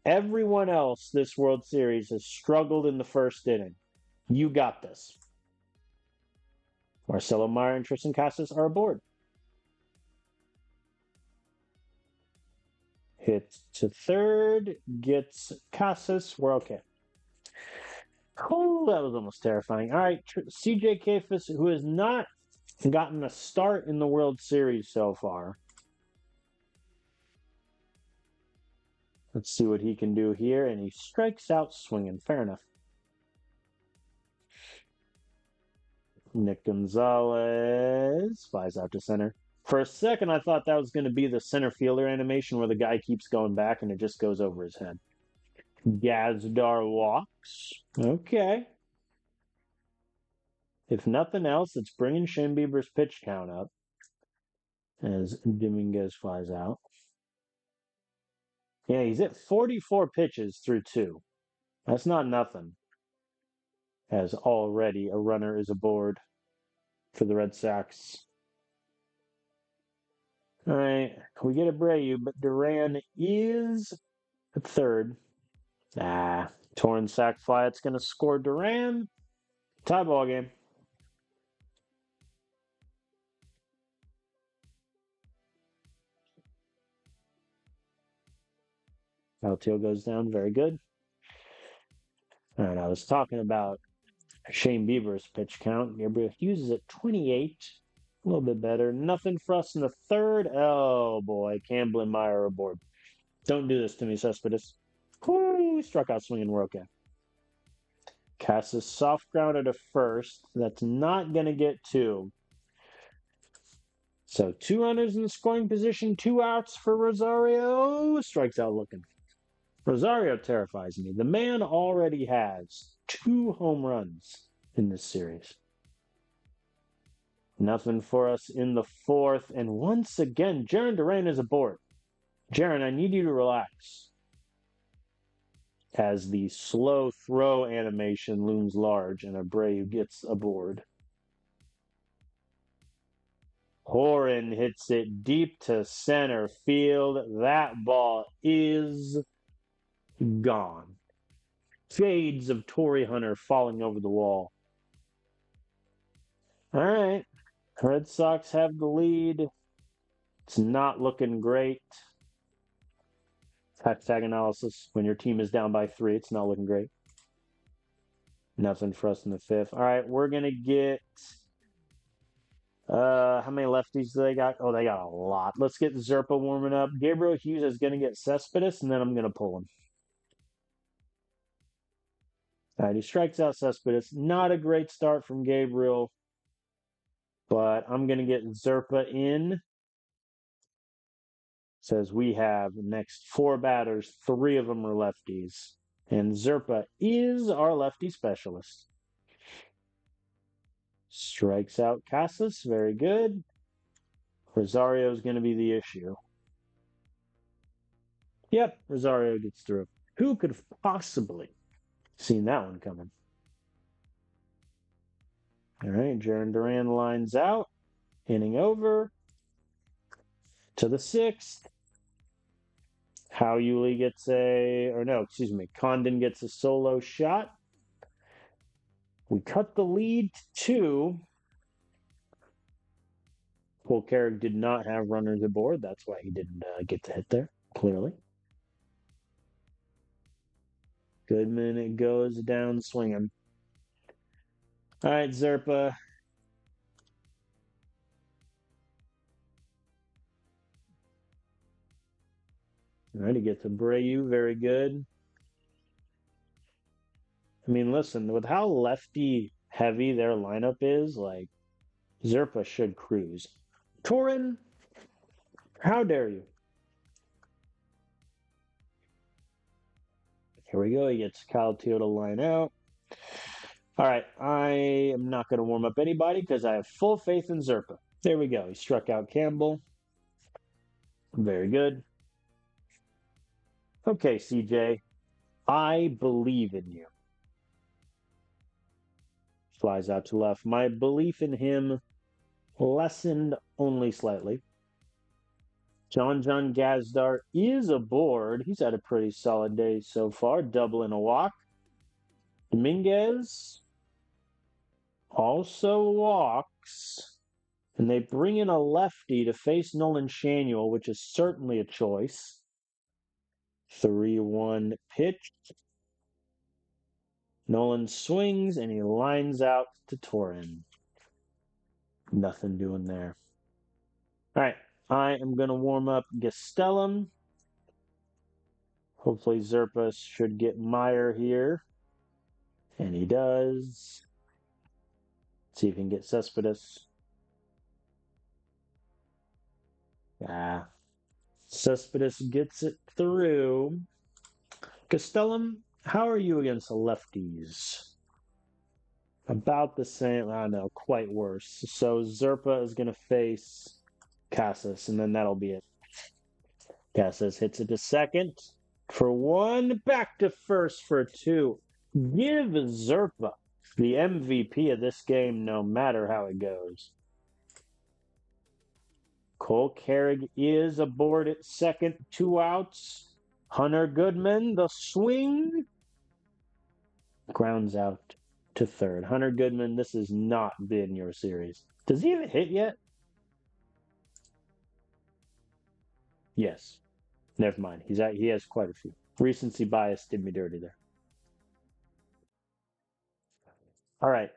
Everyone else this World Series has struggled in the first inning. You got this. Marcelo Meyer and Tristan Casas are aboard. Hits to third, gets Casas. We're okay. Oh, that was almost terrifying. All right, CJ Kafis, who has not gotten a start in the World Series so far. Let's see what he can do here, and he strikes out swinging. Fair enough. Nick Gonzalez flies out to center. For a second, I thought that was going to be the center fielder animation where the guy keeps going back and it just goes over his head. Gazdar walks. Okay. If nothing else, it's bringing Shane Bieber's pitch count up as Dominguez flies out. Yeah, he's at 44 pitches through 2. That's not nothing. As already a runner is aboard for the Red Sox. All right, we get Abreu, but Duran is at third. Torn sac fly. It's going to score Duran. Tie ball game. Altiel goes down. Very good. All right, I was talking about Shane Bieber's pitch count. Gabriel Hughes is at 28. A little bit better. Nothing for us in the third. Oh, boy. Campbell and Meyer aboard. Don't do this to me, Cespedes. Woo, struck out swinging. We're okay. Casas soft grounded to first. That's not going to get 2. So 2 runners in scoring position, 2 outs for Rosario. Strikes out looking. Rosario terrifies me. The man already has 2 home runs in this series. Nothing for us in the fourth. And once again, Jarren Duran is aboard. Jarren, I need you to relax. As the slow throw animation looms large and Abreu gets aboard. Horan hits it deep to center field. That ball is gone. Fades of Torrey Hunter falling over the wall. All right. Red Sox have the lead. It's not looking great. Hashtag analysis. When your team is down by 3, it's not looking great. Nothing for us in the 5th. All right, we're going to get... how many lefties do they got? Oh, they got a lot. Let's get Zerpa warming up. Gabriel Hughes is going to get Cespedes, and then I'm going to pull him. All right, he strikes out Cespedes. Not a great start from Gabriel, but I'm going to get Zerpa in. Says we have the next 4 batters, 3 of them are lefties. And Zerpa is our lefty specialist. Strikes out Casas. Very good. Rosario is going to be the issue. Yep, Rosario gets through. Who could have possibly seen that one coming? All right, Jarren Duran lines out. Inning over. To the 6th. Yuli gets Condon gets a solo shot. We cut the lead to 2. Cole Carrig did not have runners aboard. That's why he didn't get the hit there, clearly. Goodman, it goes down swinging. All right, Zerpa. All right, he gets Abreu. Very good. I mean, listen, with how lefty heavy their lineup is, like, Zerpa should cruise. Torin, how dare you? Here we go. He gets Kyle Teo to line out. All right, I am not going to warm up anybody because I have full faith in Zerpa. There we go. He struck out Campbell. Very good. Okay, CJ, I believe in you. Flies out to left. My belief in him lessened only slightly. John Gazdar is aboard. He's had a pretty solid day so far, double and a walk. Dominguez also walks. And they bring in a lefty to face Nolan Shanuel, which is certainly a choice. 3-1 pitch. Nolan swings and he lines out to Torin. Nothing doing there. All right, I am going to warm up Gastelum. Hopefully Zerpa should get Meyer here. And he does. Let's see if he can get Cespedes. Cespedes gets it through. Gastelum, how are you against the lefties? About the same. I don't know, quite worse. So Zerpa is going to face Casas, and then that'll be it. Casas hits it to second for 1, back to first for 2. Give Zerpa the MVP of this game, no matter how it goes. Cole Carrig is aboard at second, 2 outs. Hunter Goodman, the swing. Grounds out to third. Hunter Goodman, this has not been your series. Does he even hit yet? Yes. Never mind. He has quite a few. Recency bias did me dirty there. All right.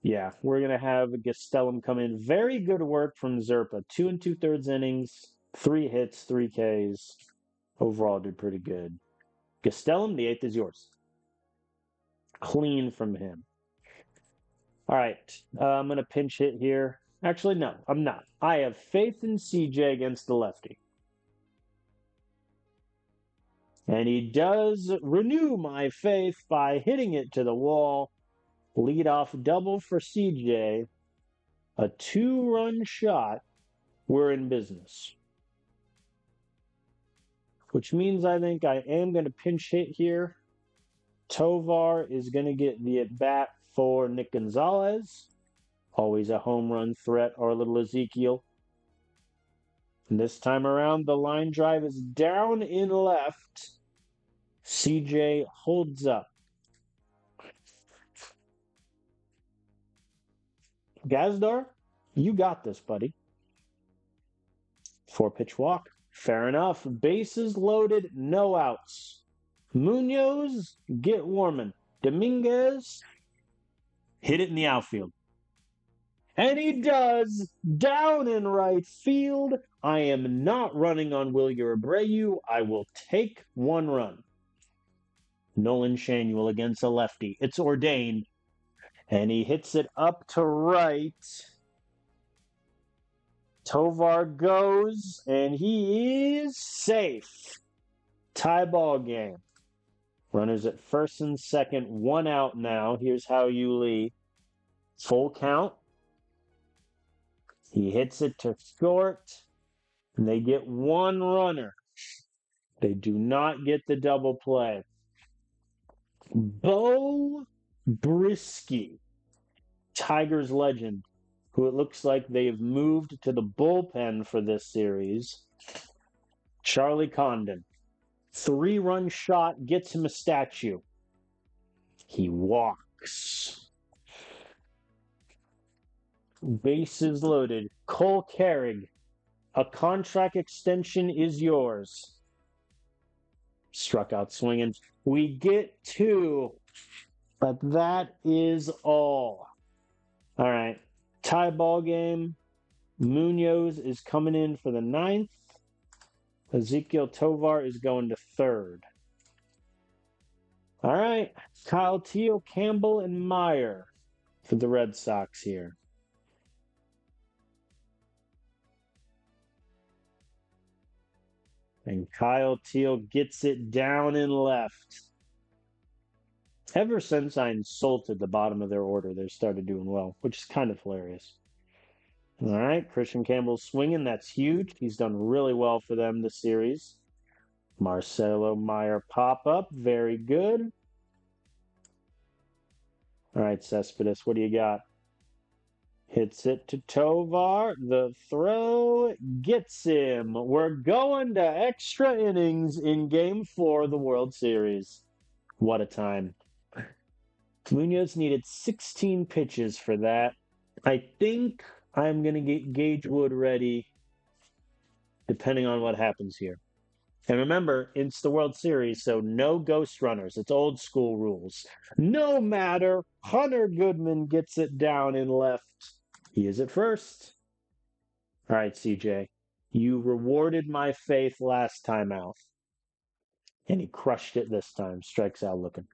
Yeah, we're gonna have Gastelum come in. Very good work from Zerpa. 2 2/3 innings, 3 hits, 3 Ks. Overall, did pretty good. Gastelum, the 8th is yours. Clean from him. All right, I'm gonna pinch hit here. Actually, no, I'm not. I have faith in CJ against the lefty. And he does renew my faith by hitting it to the wall. Leadoff double for CJ. A 2-run shot. We're in business. Which means I think I am going to pinch hit here. Tovar is going to get the at-bat for Nick Gonzalez. Always a home run threat, or little Ezekiel. And this time around, the line drive is down in left. CJ holds up. Gazdar, you got this, buddy. 4-pitch walk. Fair enough. Bases loaded, no outs. Munoz, get warming. Dominguez, hit it in the outfield. And he does, down in right field. I am not running on Wilyer Abreu. I will take 1 run. Nolan Shanuel against a lefty. It's ordained. And he hits it up to right. Tovar goes, and he is safe. Tie ball game. Runners at first and second, 1 out now. Here's how you lead. Full count. He hits it to short, and they get 1 runner. They do not get the double play. Bo Brisky, Tigers legend, who it looks like they've moved to the bullpen for this series. Charlie Condon. 3-run shot gets him a statue. He walks. Bases loaded. Cole Carrig, a contract extension is yours. Struck out swinging. We get 2, but that is all. All right. Tie ball game. Munoz is coming in for the 9th. Ezekiel Tovar is going to 3rd. All right. Kyle Teal, Campbell, and Meyer for the Red Sox here. And Kyle Teal gets it down and left. Ever since I insulted the bottom of their order, they started doing well, which is kind of hilarious. All right, Christian Campbell's swinging. That's huge. He's done really well for them this series. Marcelo Meyer pop up. Very good. All right, Cespedes, what do you got? Hits it to Tovar. The throw gets him. We're going to extra innings in Game 4 of the World Series. What a time. Munoz needed 16 pitches for that. I think I'm going to get Gage Wood ready depending on what happens here. And remember, it's the World Series, so no ghost runners. It's old school rules. No matter, Hunter Goodman gets it down and left. He is at first. All right, CJ. You rewarded my faith last time out. And he crushed it this time. Strikes out looking.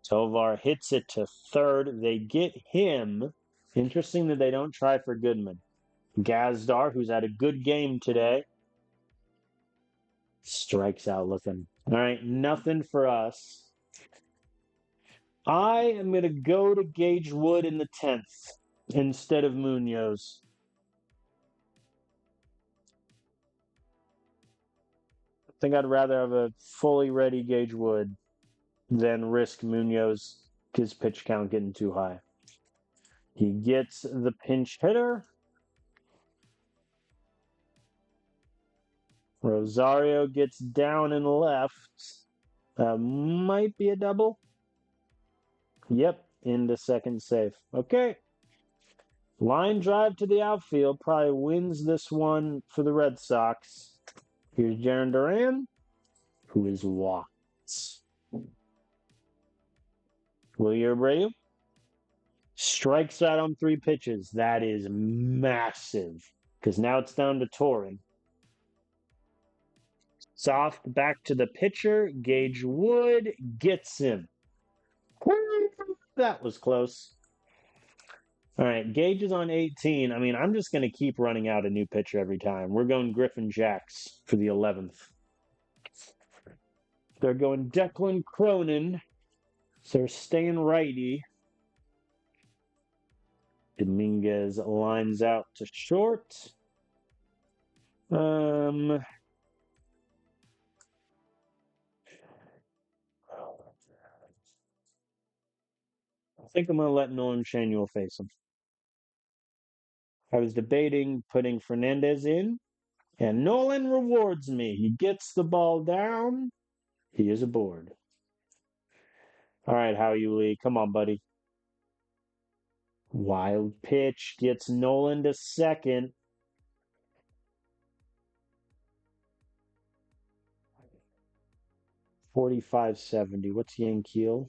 Tovar hits it to 3rd. They get him. Interesting that they don't try for Goodman. Gazdar, who's had a good game today, strikes out looking. All right, nothing for us. I am going to go to Gage Wood in the 10th instead of Munoz. I think I'd rather have a fully ready Gage Wood than risk Munoz, his pitch count getting too high. He gets the pinch hitter. Rosario gets down and left. Might be a double. Yep, into second safe. Okay. Line drive to the outfield probably wins this one for the Red Sox. Here's Jarren Duran, who is walked. Wilyer Abreu strikes out on 3 pitches. That is massive because now it's down to Torren. Soft back to the pitcher. Gage Wood gets him. That was close. All right, Gage is on 18. I mean, I'm just going to keep running out a new pitcher every time. We're going Griffin Jacks for the 11th. They're going Declan Cronin. So they're staying righty. Dominguez lines out to short. I think I'm going to let Nolan Shanuel face him. I was debating putting Fernandez in, and Nolan rewards me. He gets the ball down. He is aboard. All right, Howie Lee. Come on, buddy. Wild pitch gets Nolan to second. $45.70. What's Yankees?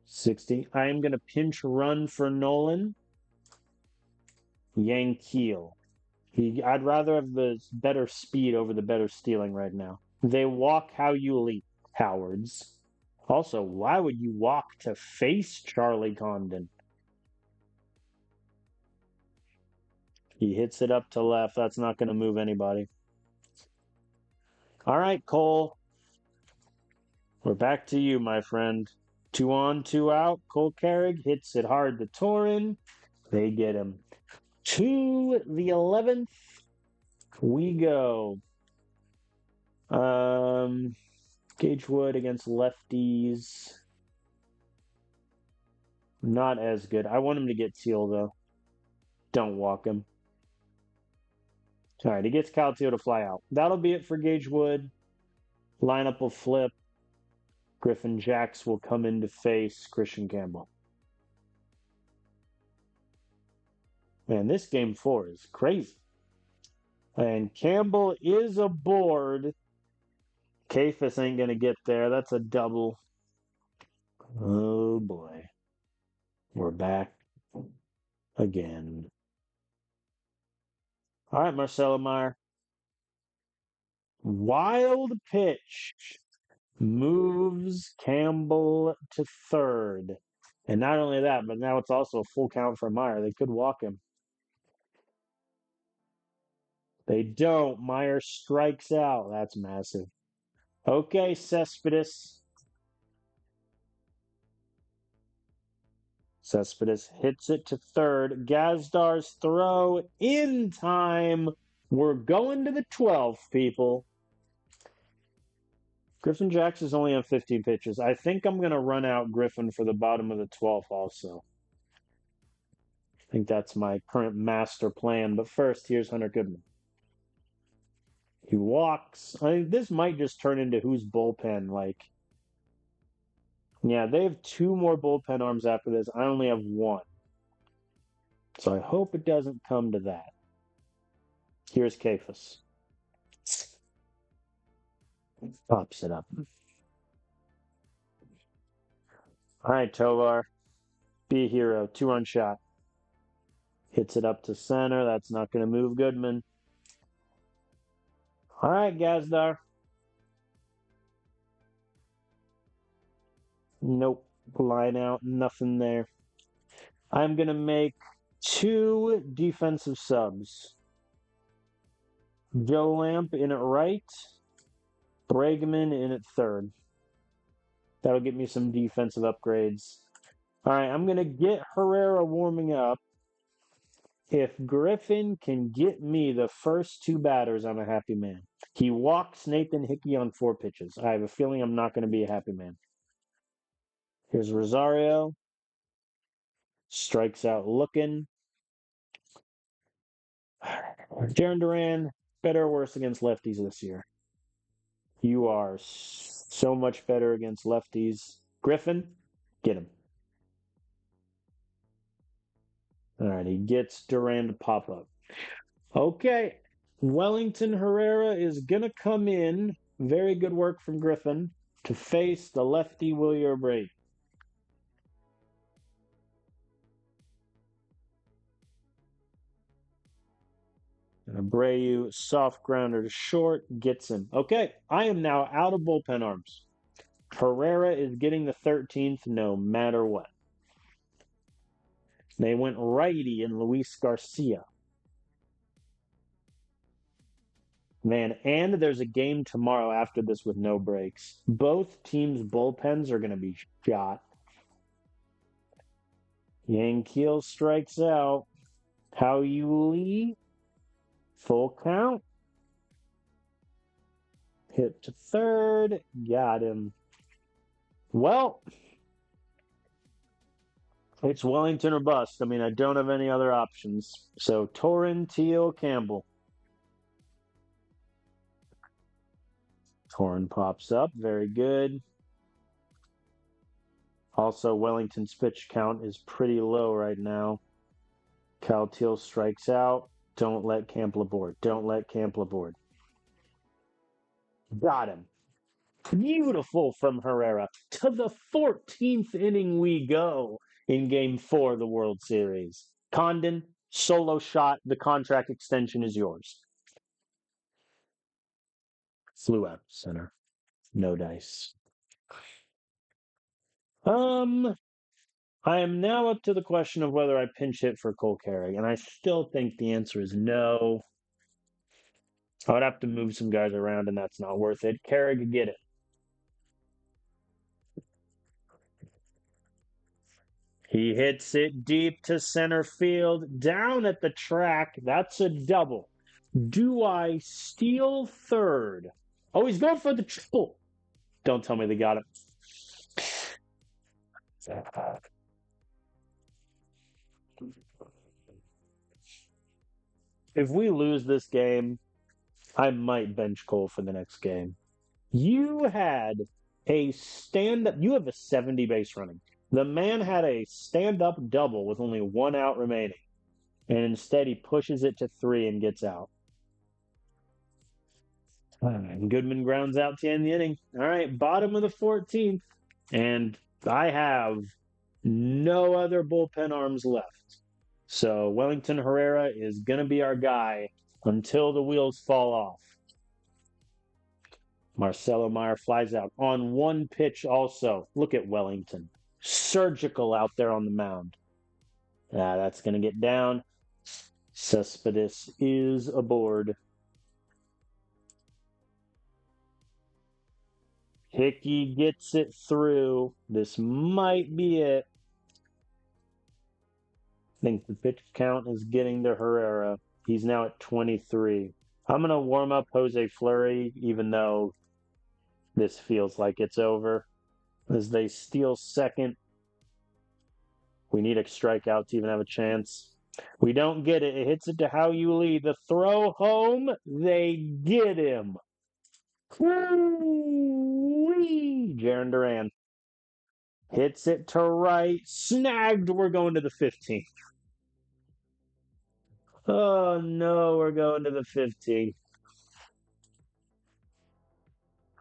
60. I am going to pinch run for Nolan. Yankees. I'd rather have the better speed over the better stealing right now. They walk Howie Howards. Also, why would you walk to face Charlie Condon? He hits it up to left. That's not going to move anybody. All right, Cole. We're back to you, my friend. 2 on, 2 out. Cole Carrig hits it hard to Torren. They get him. To the 11th we go. Gage Wood against lefties. Not as good. I want him to get Teal, though. Don't walk him. All right, he gets Kyle Teal to fly out. That'll be it for Gage Wood. Lineup will flip. Griffin Jacks will come in to face Christian Campbell. Man, this game 4 is crazy. And Campbell is aboard. Kafis ain't going to get there. That's a double. Oh, boy. We're back again. All right, Marcelo Meyer. Wild pitch moves Campbell to third. And not only that, but now it's also a full count for Meyer. They could walk him. They don't. Meyer strikes out. That's massive. Okay, Cespedes. Cespedes hits it to third. Gazdar's throw in time. We're going to the 12th, people. Griffin Jacks is only on 15 pitches. I think I'm going to run out Griffin for the bottom of the 12th also. I think that's my current master plan. But first, here's Hunter Goodman. He walks. I think this might just turn into who's bullpen. Yeah, they have 2 more bullpen arms after this. I only have 1. So I hope it doesn't come to that. Here's Kafis. Pops it up. All right, Tovar. Be a hero. 2-run shot. Hits it up to center. That's not going to move Goodman. All right, Gazdar. Nope. Line out. Nothing there. I'm going to make 2 defensive subs. Joe Lamp in at right. Bregman in at third. That'll get me some defensive upgrades. All right, I'm going to get Herrera warming up. If Griffin can get me the first 2 batters, I'm a happy man. He walks Nathan Hickey on 4 pitches. I have a feeling I'm not going to be a happy man. Here's Rosario. Strikes out looking. Jaron Duran, better or worse against lefties this year? You are so much better against lefties. Griffin, get him. All right, he gets Duran to pop up. Okay, Wellington Herrera is going to come in. Very good work from Griffin to face the lefty Willie Abreu. Abreu, soft grounder to short, gets him. Okay, I am now out of bullpen arms. Herrera is getting the 13th no matter what. They went righty in Luis Garcia. Man, and there's a game tomorrow after this with no breaks. Both teams' bullpens are going to be shot. Yankiel strikes out. How you Lee? Full count. Hit to third. Got him. Well, it's Wellington or bust. I mean, I don't have any other options. So, Torrin, Teal, Campbell. Torrin pops up. Very good. Also, Wellington's pitch count is pretty low right now. Kyle Teal strikes out. Don't let Campbell aboard. Don't let Campbell aboard. Got him. Beautiful from Herrera. To the 14th inning we go in Game 4 of the World Series. Condon, solo shot. The contract extension is yours. Flew out center. No dice. I am now up to the question of whether I pinch hit for Cole Carey, and I still think the answer is no. I would have to move some guys around, and that's not worth it. Carey could get it. He hits it deep to center field, down at the track. That's a double. Do I steal third? Oh, he's going for the triple. Don't tell me they got it. If we lose this game, I might bench Cole for the next game. You had a stand-up. You have a 70 base running. The man had a stand-up double with only 1 out remaining. And instead he pushes it to 3 and gets out. And Goodman grounds out to end the inning. All right, bottom of the 14th. And I have no other bullpen arms left. So Wellington Herrera is going to be our guy until the wheels fall off. Marcelo Meyer flies out on one pitch also. Look at Wellington. Surgical out there on the mound. That's going to get down. Cespedes is aboard. Hickey gets it through. This might be it. I think the pitch count is getting to Herrera. He's now at 23. I'm going to warm up Jose Fleury, even though this feels like it's over. As they steal second. We need a strikeout to even have a chance. We don't get it. It hits it to Howie Lee. The throw home. They get him. Woo-wee! Jarren Duran hits it to right. Snagged. We're going to the 15th. Oh, no. We're going to the 15th.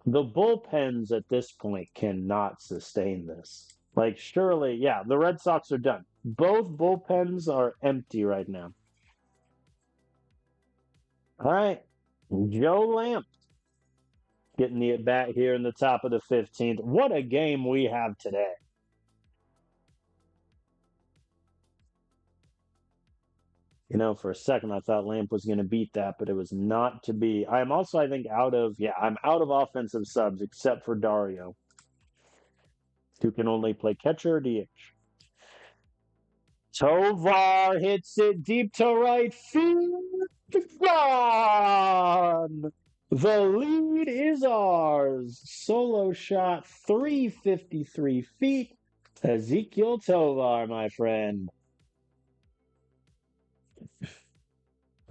The bullpens at this point cannot sustain this. Like, surely, yeah, the Red Sox are done. Both bullpens are empty right now. All right. Joe Lamp getting the at-bat here in the top of the 15th. What a game we have today. You know, for a second I thought Lamp was going to beat that, but it was not to be. I'm also, I think, I'm out of offensive subs except for Dario, who can only play catcher or DH. Tovar hits it deep to right field. Gone! The lead is ours. Solo shot, 353 feet. Ezekiel Tovar, my friend.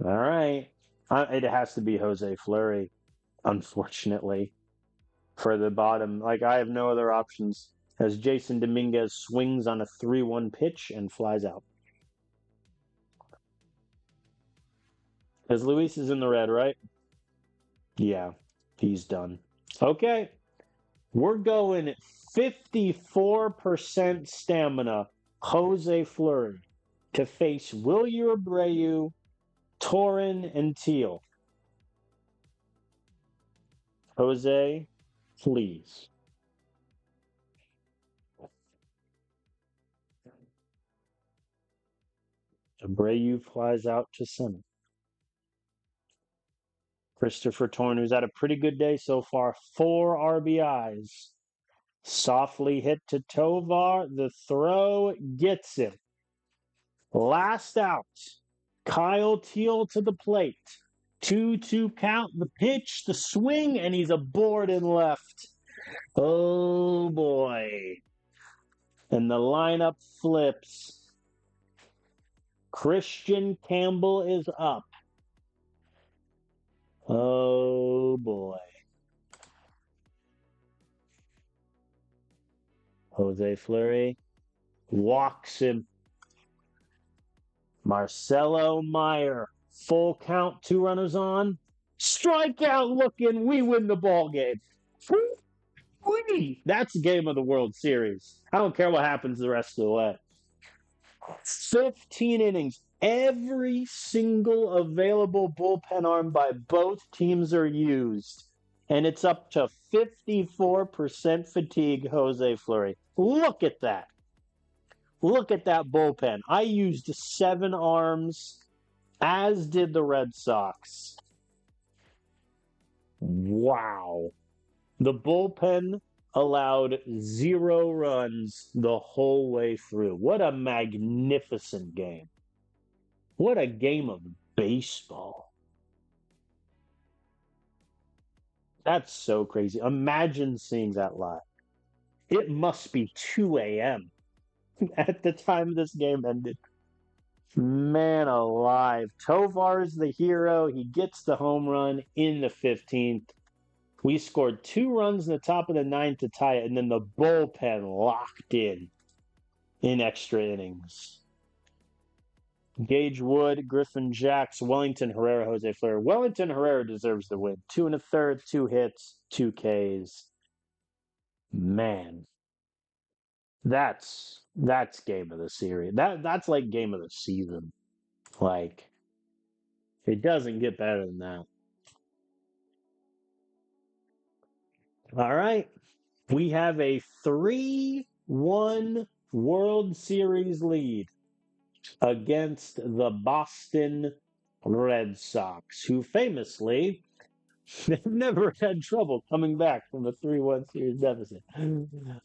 All right. It has to be Jose Fleury, unfortunately, for the bottom. Like, I have no other options. As Jason Dominguez swings on a 3-1 pitch and flies out. As Luis is in the red, right? Yeah, he's done. Okay. We're going 54% stamina, Jose Fleury, to face Wilyer Abreu, Torin, and Teal. Jose, please. Abreu flies out to center. Christopher Torn, who's had a pretty good day so far, 4 RBIs. Softly hit to Tovar. The throw gets him. Last out. Kyle Teal to the plate. 2-2 count. The pitch, the swing, and he's aboard and left. Oh, boy. And the lineup flips. Christian Campbell is up. Oh, boy. Jose Fleury walks him. Marcelo Meyer, full count, 2 runners on. Strikeout looking, we win the ball game. That's the game of the World Series. I don't care what happens the rest of the way. 15 innings. Every single available bullpen arm by both teams are used. And it's up to 54% fatigue, Jose Fleury. Look at that. Look at that bullpen. I used 7 arms, as did the Red Sox. Wow. The bullpen allowed 0 runs the whole way through. What a magnificent game. What a game of baseball. That's so crazy. Imagine seeing that live. It must be 2 a.m. at the time this game ended. Man alive. Tovar's the hero. He gets the home run in the 15th. We scored 2 runs in the top of the 9th to tie it, and then the bullpen locked in extra innings. Gage Wood, Griffin Jacks, Wellington Herrera, Jose Fleury. Wellington Herrera deserves the win. 2 1/3, 2 hits, 2 Ks. Man, that's game of the series. That's like game of the season. Like it doesn't get better than that. All right. We have a 3-1 World Series lead against the Boston Red Sox, who famously they've never had trouble coming back from a 3-1 series deficit.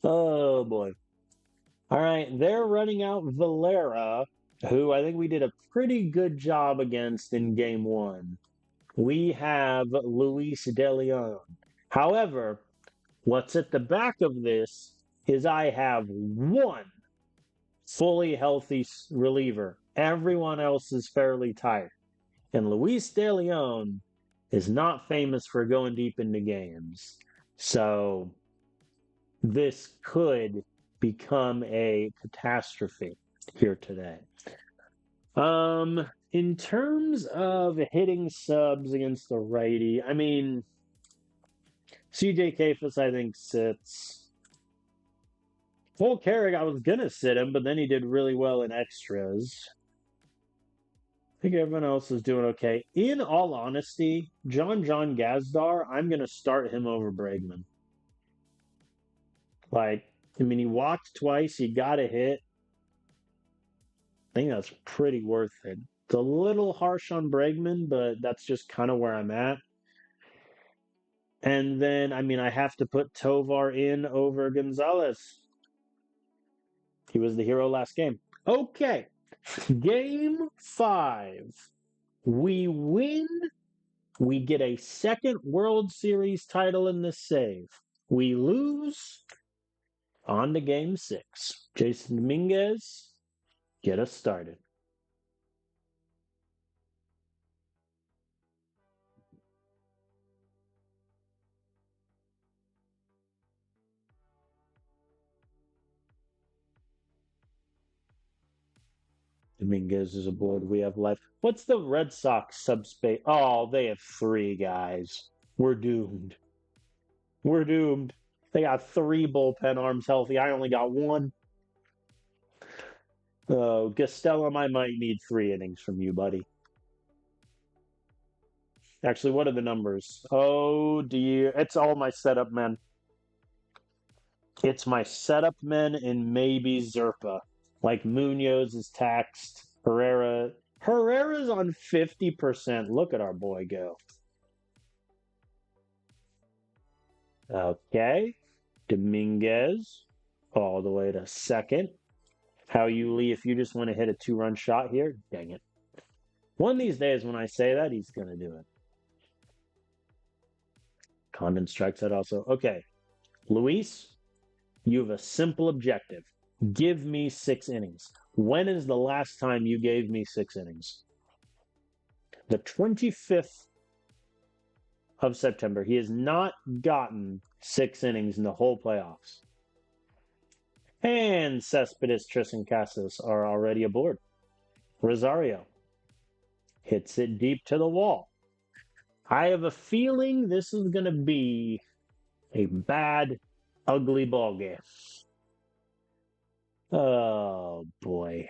Oh boy. All right, they're running out Valera, who I think we did a pretty good job against in game 1. We have Luis De Leon. However, what's at the back of this is I have one fully healthy reliever. Everyone else is fairly tired. And Luis De Leon is not famous for going deep into games. So this could become a catastrophe here today. In terms of hitting subs against the righty, I mean, CJ Kafis, I think, sits. Full Carrick, I was going to sit him, but then he did really well in extras. I think everyone else is doing okay. In all honesty, John Gazdar, I'm going to start him over Bregman. Like, I mean, he walked twice, he got a hit. I think that's pretty worth it. It's a little harsh on Bregman, but that's just kind of where I'm at. And then, I mean, I have to put Tovar in over Gonzalez. He was the hero last game. Okay. Game 5. We win. We get a second World Series title in the save. We lose. On to game 6. Jason Dominguez, get us started. Dominguez is aboard. We have life. What's the Red Sox subspace? Oh, they have 3 guys. We're doomed. We're doomed. They got 3 bullpen arms healthy. I only got 1. Oh, Gastelum, I might need 3 innings from you, buddy. Actually, what are the numbers? Oh, dear. It's all my setup men. It's my setup men and maybe Zerpa. Like Munoz is taxed. Herrera's on 50%. Look at our boy go. Okay. Dominguez all the way to second. How you, Lee, if you just want to hit a 2-run shot here? Dang it. One of these days when I say that, he's going to do it. Condon strikes out also. Okay. Luis, you have a simple objective. Give me 6 innings. When is the last time you gave me 6 innings? The 25th of September. He has not gotten 6 innings in the whole playoffs. And Cespedes, Tristan Casas are already aboard. Rosario hits it deep to the wall. I have a feeling this is going to be a bad, ugly ball game. Oh, boy.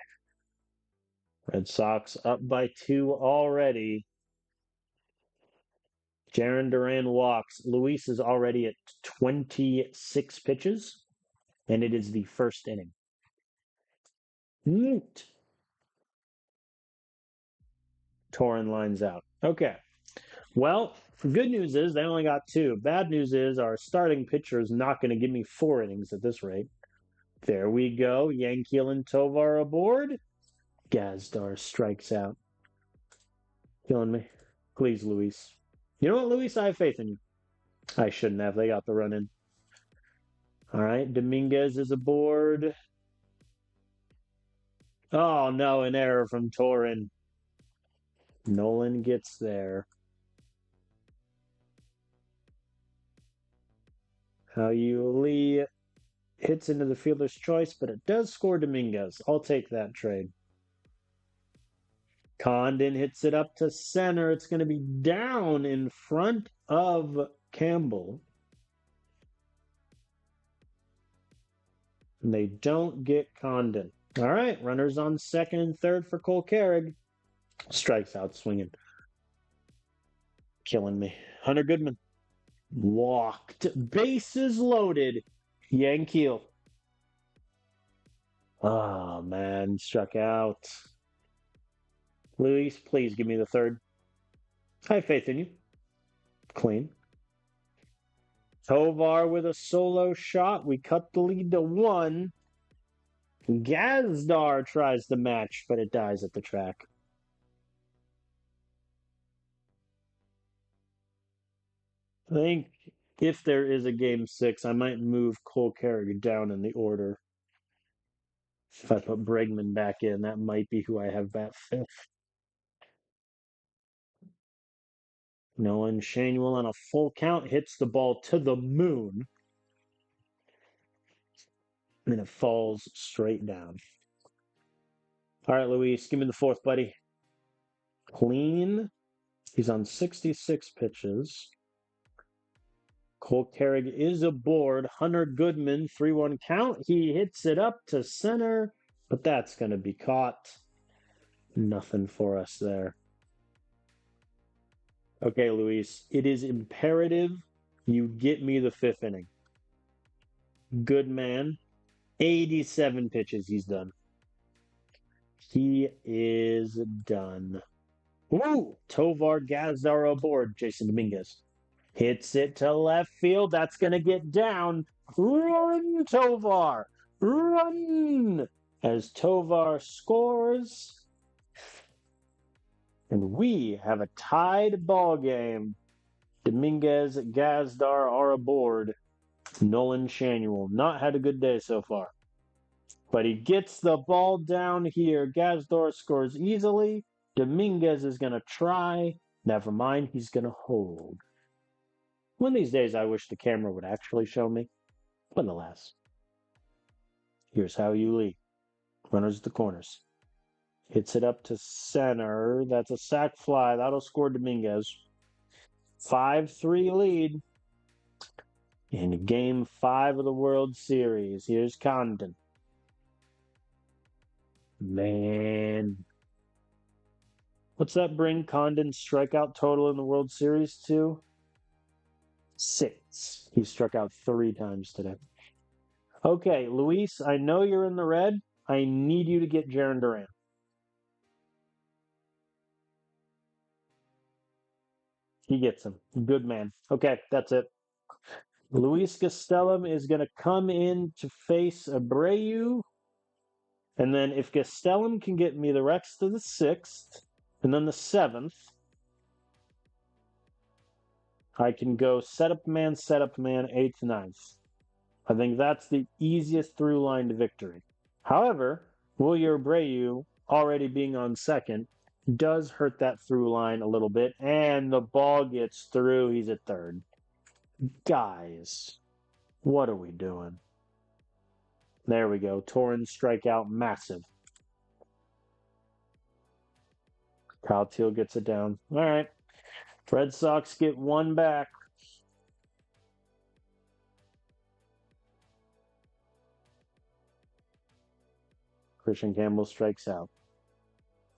Red Sox up by 2 already. Jaron Duran walks. Luis is already at 26 pitches, and it is the first inning. Neat. Torin lines out. Okay. Well, good news is they only got 2. Bad news is our starting pitcher is not going to give me 4 innings at this rate. There we go. Yankiel and Tovar aboard. Gazdar strikes out. Killing me. Please, Luis. You know what, Luis? I have faith in you. I shouldn't have. They got the run in. All right. Dominguez is aboard. Oh, no. An error from Torin. Nolan gets there. How you Lee hits into the fielder's choice, but it does score Dominguez. I'll take that trade. Condon hits it up to center. It's going to be down in front of Campbell. And they don't get Condon. All right, runners on second and third for Cole Carrig. Strikes out swinging. Killing me. Hunter Goodman. Walked. Bases loaded. Yankeel. Oh, man. Struck out. Luis, please give me the third. I have faith in you. Clean. Tovar with a solo shot. We cut the lead to 1. Gazdar tries to match, but it dies at the track. I think if there is a game 6, I might move Cole Carrig down in the order. If I put Bregman back in, that might be who I have bat 5th. Nolan Shanuel on a full count hits the ball to the moon. And it falls straight down. All right, Luis, give me the 4th, buddy. Clean. He's on 66 pitches. Cole Carrig is aboard. Hunter Goodman, 3-1 count. He hits it up to center, but that's going to be caught. Nothing for us there. Okay, Luis, it is imperative you get me the 5th inning. Good man. 87 pitches, he's done. He is done. Ooh, Tovar Gazdar aboard. Jason Dominguez hits it to left field. That's going to get down. Run, Tovar. Run. As Tovar scores. And we have a tied ball game. Dominguez, Gazdar are aboard. Nolan Shanuel not had a good day so far. But he gets the ball down here. Gazdar scores easily. Dominguez is going to try. Never mind, he's going to hold. One of these days, I wish the camera would actually show me. Nonetheless, here's how you lead. Runners at the corners. Hits it up to center. That's a sac fly. That'll score Dominguez. 5-3 lead in Game 5 of the World Series. Here's Condon. Man. What's that bring Condon's strikeout total in the World Series to? 6. He struck out 3 times today. Okay, Luis, I know you're in the red. I need you to get Jarren Duran. He gets him. Good man. Okay, that's it. Luis Gastelum is going to come in to face Abreu. And then if Gastelum can get me the rest of the 6th, and then the 7th, I can go setup man, 8th, 9th. I think that's the easiest through line to victory. However, Wilyer Abreu already being on second does hurt that through line a little bit, and the ball gets through. He's at third. Guys, what are we doing? There we go. Torrens strikeout, massive. Kyle Teal gets it down. All right. Red Sox get 1 back. Christian Campbell strikes out.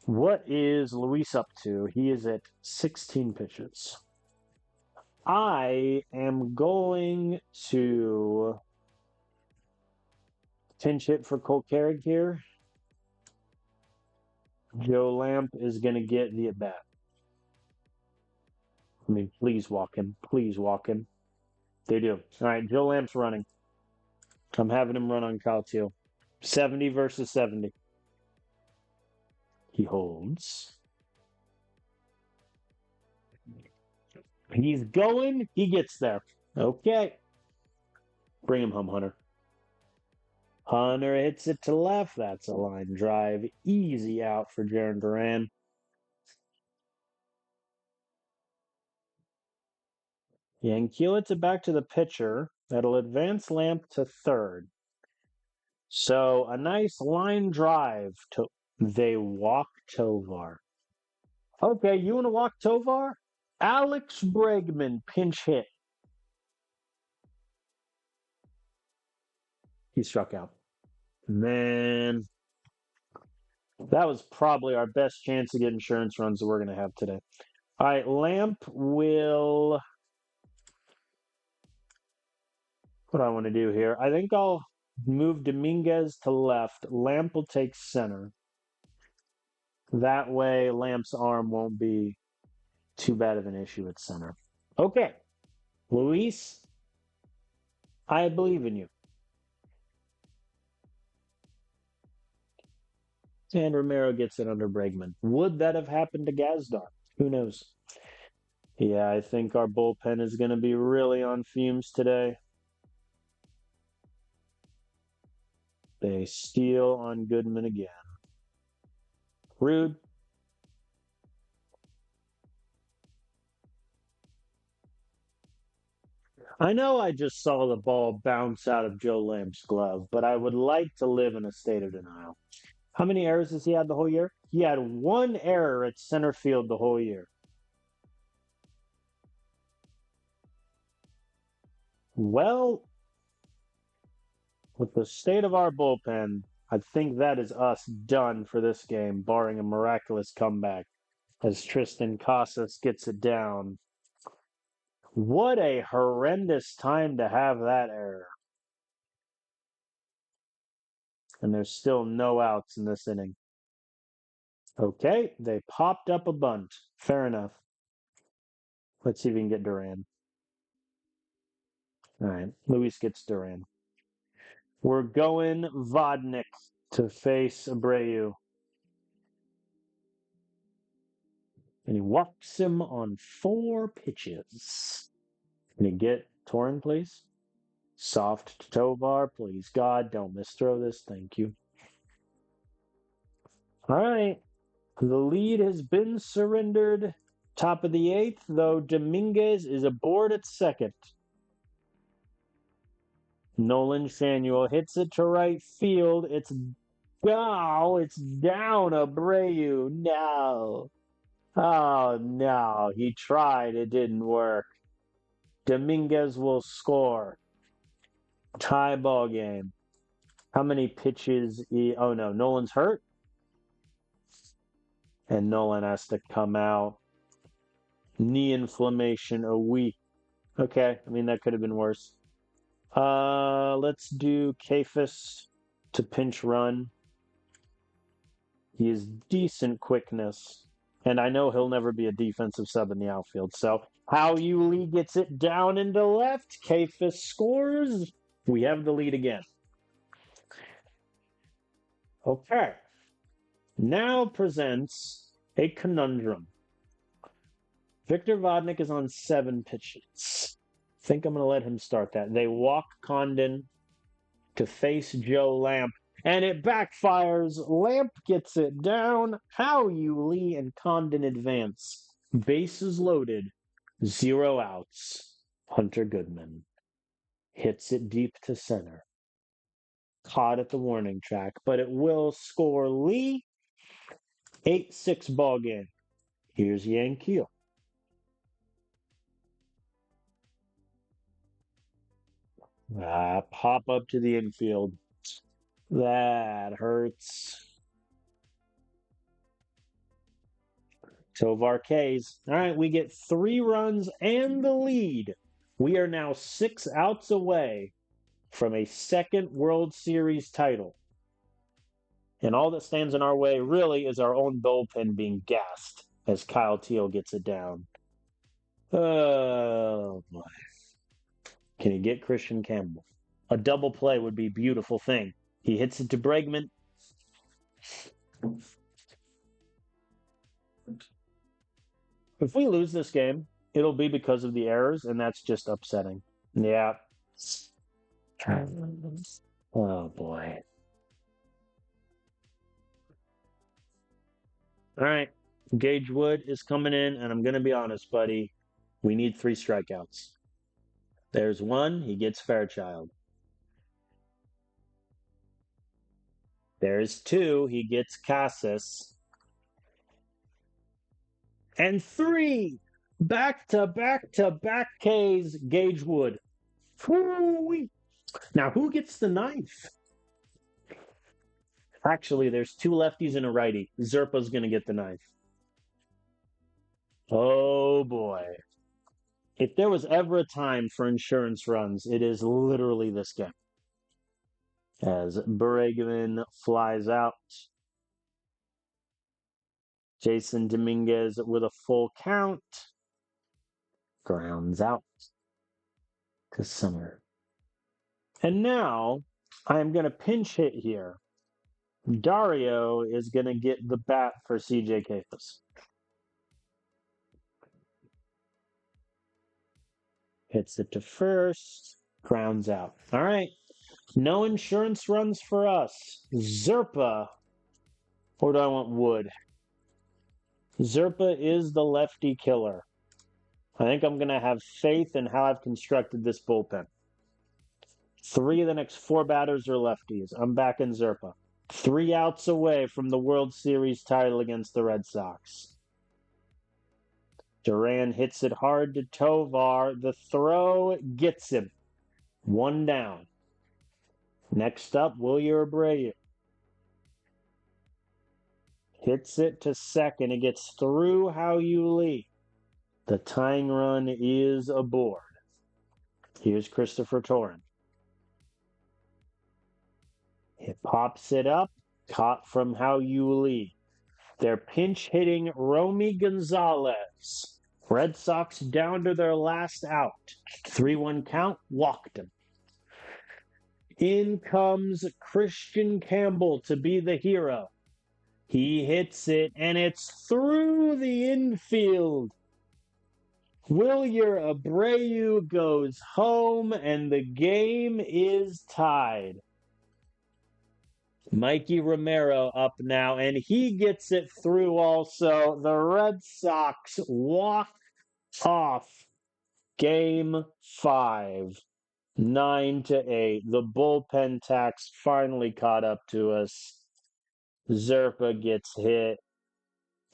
What is Luis up to? He is at 16 pitches. I am going to pinch hit for Cole Carrig here. Joe Lamp is going to get the at-bat. I mean, please walk him. Please walk him. They do. All right, Joe Lamp's running. I'm having him run on Kyle Teal. 70 versus 70. He holds. He's going. He gets there. Okay. Bring him home, Hunter. Hunter hits it to left. That's a line drive. Easy out for Jarren Duran. Yankee hits it back to the pitcher. That'll advance Lamp to third. So a nice line drive. They walk Tovar. Okay, you want to walk Tovar? Alex Bregman, pinch hit. He struck out. Man, that was probably our best chance to get insurance runs that we're going to have today. All right, Lamp will. What do I want to do here? I think I'll move Dominguez to left. Lamp will take center. That way, Lamp's arm won't be too bad of an issue at center. Okay, Luis, I believe in you. And Romero gets it under Bregman. Would that have happened to Gazdar? Who knows? Yeah, I think our bullpen is going to be really on fumes today. They steal on Goodman again. Rude. I know I just saw the ball bounce out of Joe Lamp's glove, but I would like to live in a state of denial. How many errors has he had the whole year? He had one error at center field the whole year. Well, with the state of our bullpen, I think that is us done for this game, barring a miraculous comeback as Tristan Casas gets it down. What a horrendous time to have that error. And there's still no outs in this inning. Okay, they popped up a bunt. Fair enough. Let's see if we can get Duran. All right, Luis gets Duran. We're going Vodnik to face Abreu. And he walks him on 4 pitches. Can you get Torin, please? Soft to Tovar, please. God, don't misthrow this. Thank you. All right. The lead has been surrendered. Top of the 8th, though Dominguez is aboard at second. Nolan Samuel hits it to right field. It's down Abreu. No. Oh no. He tried. It didn't work. Dominguez will score. Tie ball game. How many pitches? Oh no, Nolan's hurt. And Nolan has to come out. Knee inflammation a week. Okay, I mean that could have been worse. Let's do Kafis to pinch run. He has decent quickness. And I know he'll never be a defensive sub in the outfield. So How Yuli gets it down into left. Kafis scores. We have the lead again. Okay. Now presents a conundrum. Victor Vodnik is on 7 pitches. I think I'm going to let him start that. They walk Condon to face Joe Lamp, and it backfires. Lamp gets it down. How Yuli and Condon advance. Bases loaded. 0 outs. Hunter Goodman hits it deep to center. Caught at the warning track, but it will score Lee. 8-6 ball game. Here's Yankees. Pop up to the infield. That hurts. Tovar K's. All right, we get 3 runs and the lead. We are now 6 outs away from a second World Series title. And all that stands in our way really is our own bullpen being gassed as Kyle Teal gets it down. Oh, boy. Can he get Christian Campbell? A double play would be a beautiful thing. He hits it to Bregman. If we lose this game, it'll be because of the errors, and that's just upsetting. Yeah. Oh, boy. All right. Gage Wood is coming in, and I'm going to be honest, buddy. We need 3 strikeouts. There's 1. He gets Fairchild. There's 2. He gets Casas. And 3 back to back to back Ks, Gage Wood. Whoo-wee. Now, who gets the ninth? Actually, there's 2 lefties and a righty. Zerpa's going to get the ninth. Oh, boy. If there was ever a time for insurance runs, it is literally this game. As Bregman flies out. Jason Dominguez with a full count. Grounds out to Summer. And now I'm going to pinch hit here. Dario is going to get the bat for CJ Capus. Hits it to first. Grounds out. All right. No insurance runs for us. Zerpa. Or do I want Wood? Zerpa is the lefty killer. I think I'm going to have faith in how I've constructed this bullpen. 3 of the next 4 batters are lefties. I'm back in Zerpa. 3 outs away from the World Series title against the Red Sox. Duran hits it hard to Tovar. The throw gets him. 1 down. Next up, Wilyer Abreu. Hits it to second. It gets through Hao-Yu Lee. The tying run is aboard. Here's Christopher Torren. It pops it up. Caught from Hao-Yu Lee. They're pinch hitting Romy Gonzalez. Red Sox down to their last out. 3-1 count. Walked him. In comes Christian Campbell to be the hero. He hits it, and it's through the infield. Wilyer Abreu goes home, and the game is tied. Mikey Romero up now, and he gets it through also. The Red Sox walk off Game 5, 9-8. The bullpen tax finally caught up to us. Zerpa gets hit,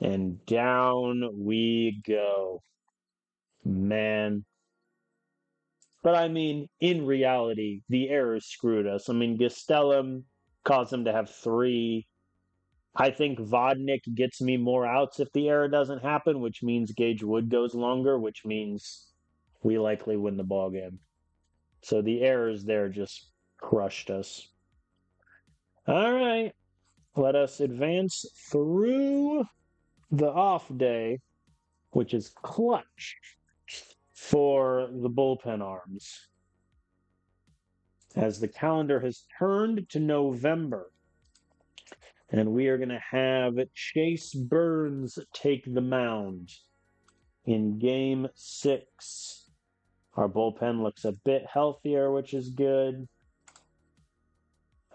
and down we go. Man. But I mean, in reality, the errors screwed us. I mean, Gastelum caused him to have 3. I think Vodnik gets me more outs if the error doesn't happen, which means Gage Wood goes longer, which means we likely win the ball game. So the errors there just crushed us. All right. Let us advance through the off day, which is clutch for the bullpen arms. As the calendar has turned to November, and we are going to have Chase Burns take the mound in Game 6. Our bullpen looks a bit healthier, which is good.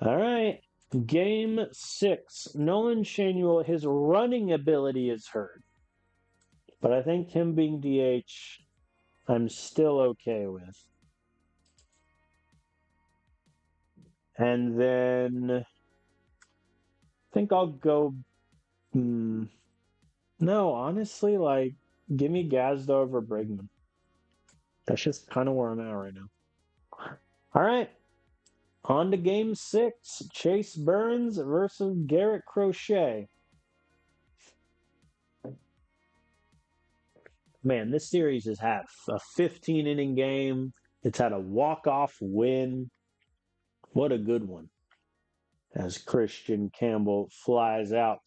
All right. Game 6. Nolan Shanuel, his running ability is hurt. But I think him being DH, I'm still okay with. And then I think I'll go. No, honestly, give me Gazda over Bregman. That's just kind of where I'm at right now. All right. On to Game 6. Chase Burns versus Garrett Crochet. Man, this series has had a 15-inning game. It's had a walk-off win. What a good one. As Christian Campbell flies out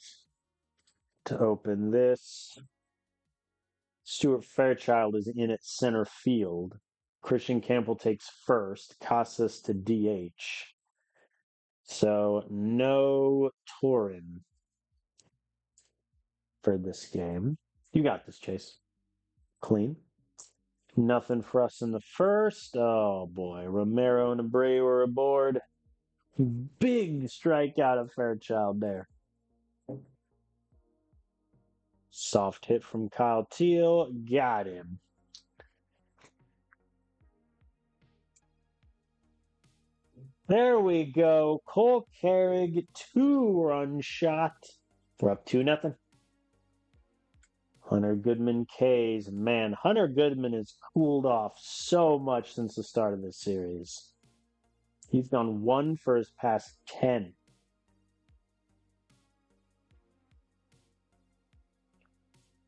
to open this. Stuart Fairchild is in at center field. Christian Campbell takes first. Casas to DH. So no Torren for this game. You got this, Chase. Clean. Nothing for us in the first. Oh boy. Romero and Abreu are aboard. Big strikeout of Fairchild there. Soft hit from Kyle Teal. Got him. There we go. Cole Carrig, 2-run shot. We're up 2-0. Hunter Goodman K's. Man, Hunter Goodman has cooled off so much since the start of this series. He's gone 1 for his past 10.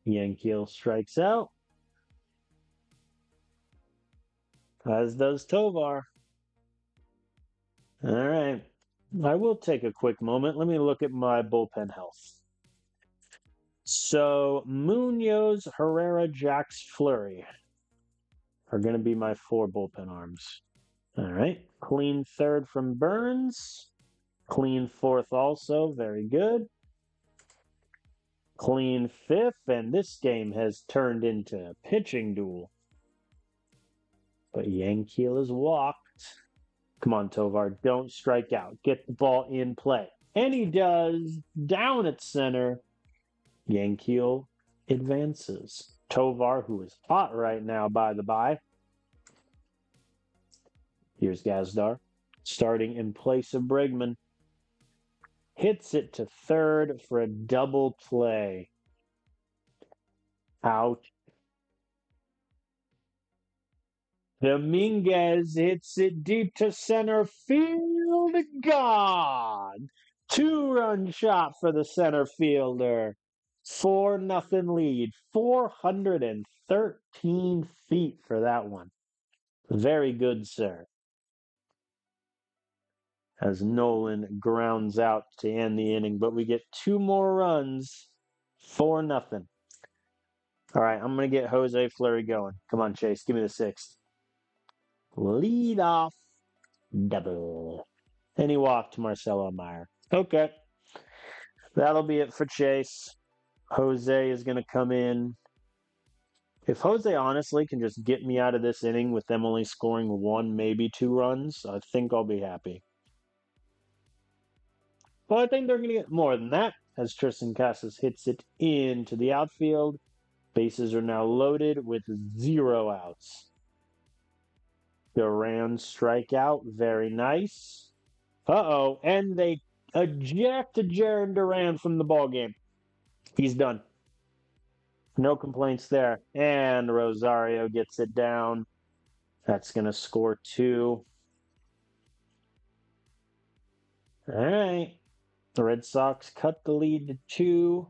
Yankiel strikes out, as does Tovar. All right. I will take a quick moment. Let me look at my bullpen health. So Munoz, Herrera, Jax, Fleury are going to be my 4 bullpen arms. All right. Clean third from Burns. Clean fourth also. Very good. Clean fifth. And this game has turned into a pitching duel. But Yankiel is walked. Come on, Tovar. Don't strike out. Get the ball in play. And he does. Down at center. Yankiel advances. Tovar, who is hot right now, by the by. Here's Gazdar, starting in place of Bregman. Hits it to third for a double play. Out. Dominguez hits it deep to center field. Gone. 2-run shot for the center fielder. 4-0 lead. 413 feet for that one. Very good, sir. As Nolan grounds out to end the inning, but we get 2 more runs. 4-0. All right, I'm going to get Jose Fleury going. Come on, Chase. Give me the 6th. Lead off double. And he walked Marcelo Meyer. Okay. That'll be it for Chase. Jose is going to come in. If Jose honestly can just get me out of this inning with them only scoring 1, maybe 2 runs, I think I'll be happy. Well, I think they're going to get more than that as Tristan Casas hits it into the outfield. Bases are now loaded with 0 outs. Duran strike out. Very nice. Uh-oh. And they ejected Jarren Duran from the ballgame. He's done. No complaints there. And Rosario gets it down. That's going to score 2. All right. The Red Sox cut the lead to 2.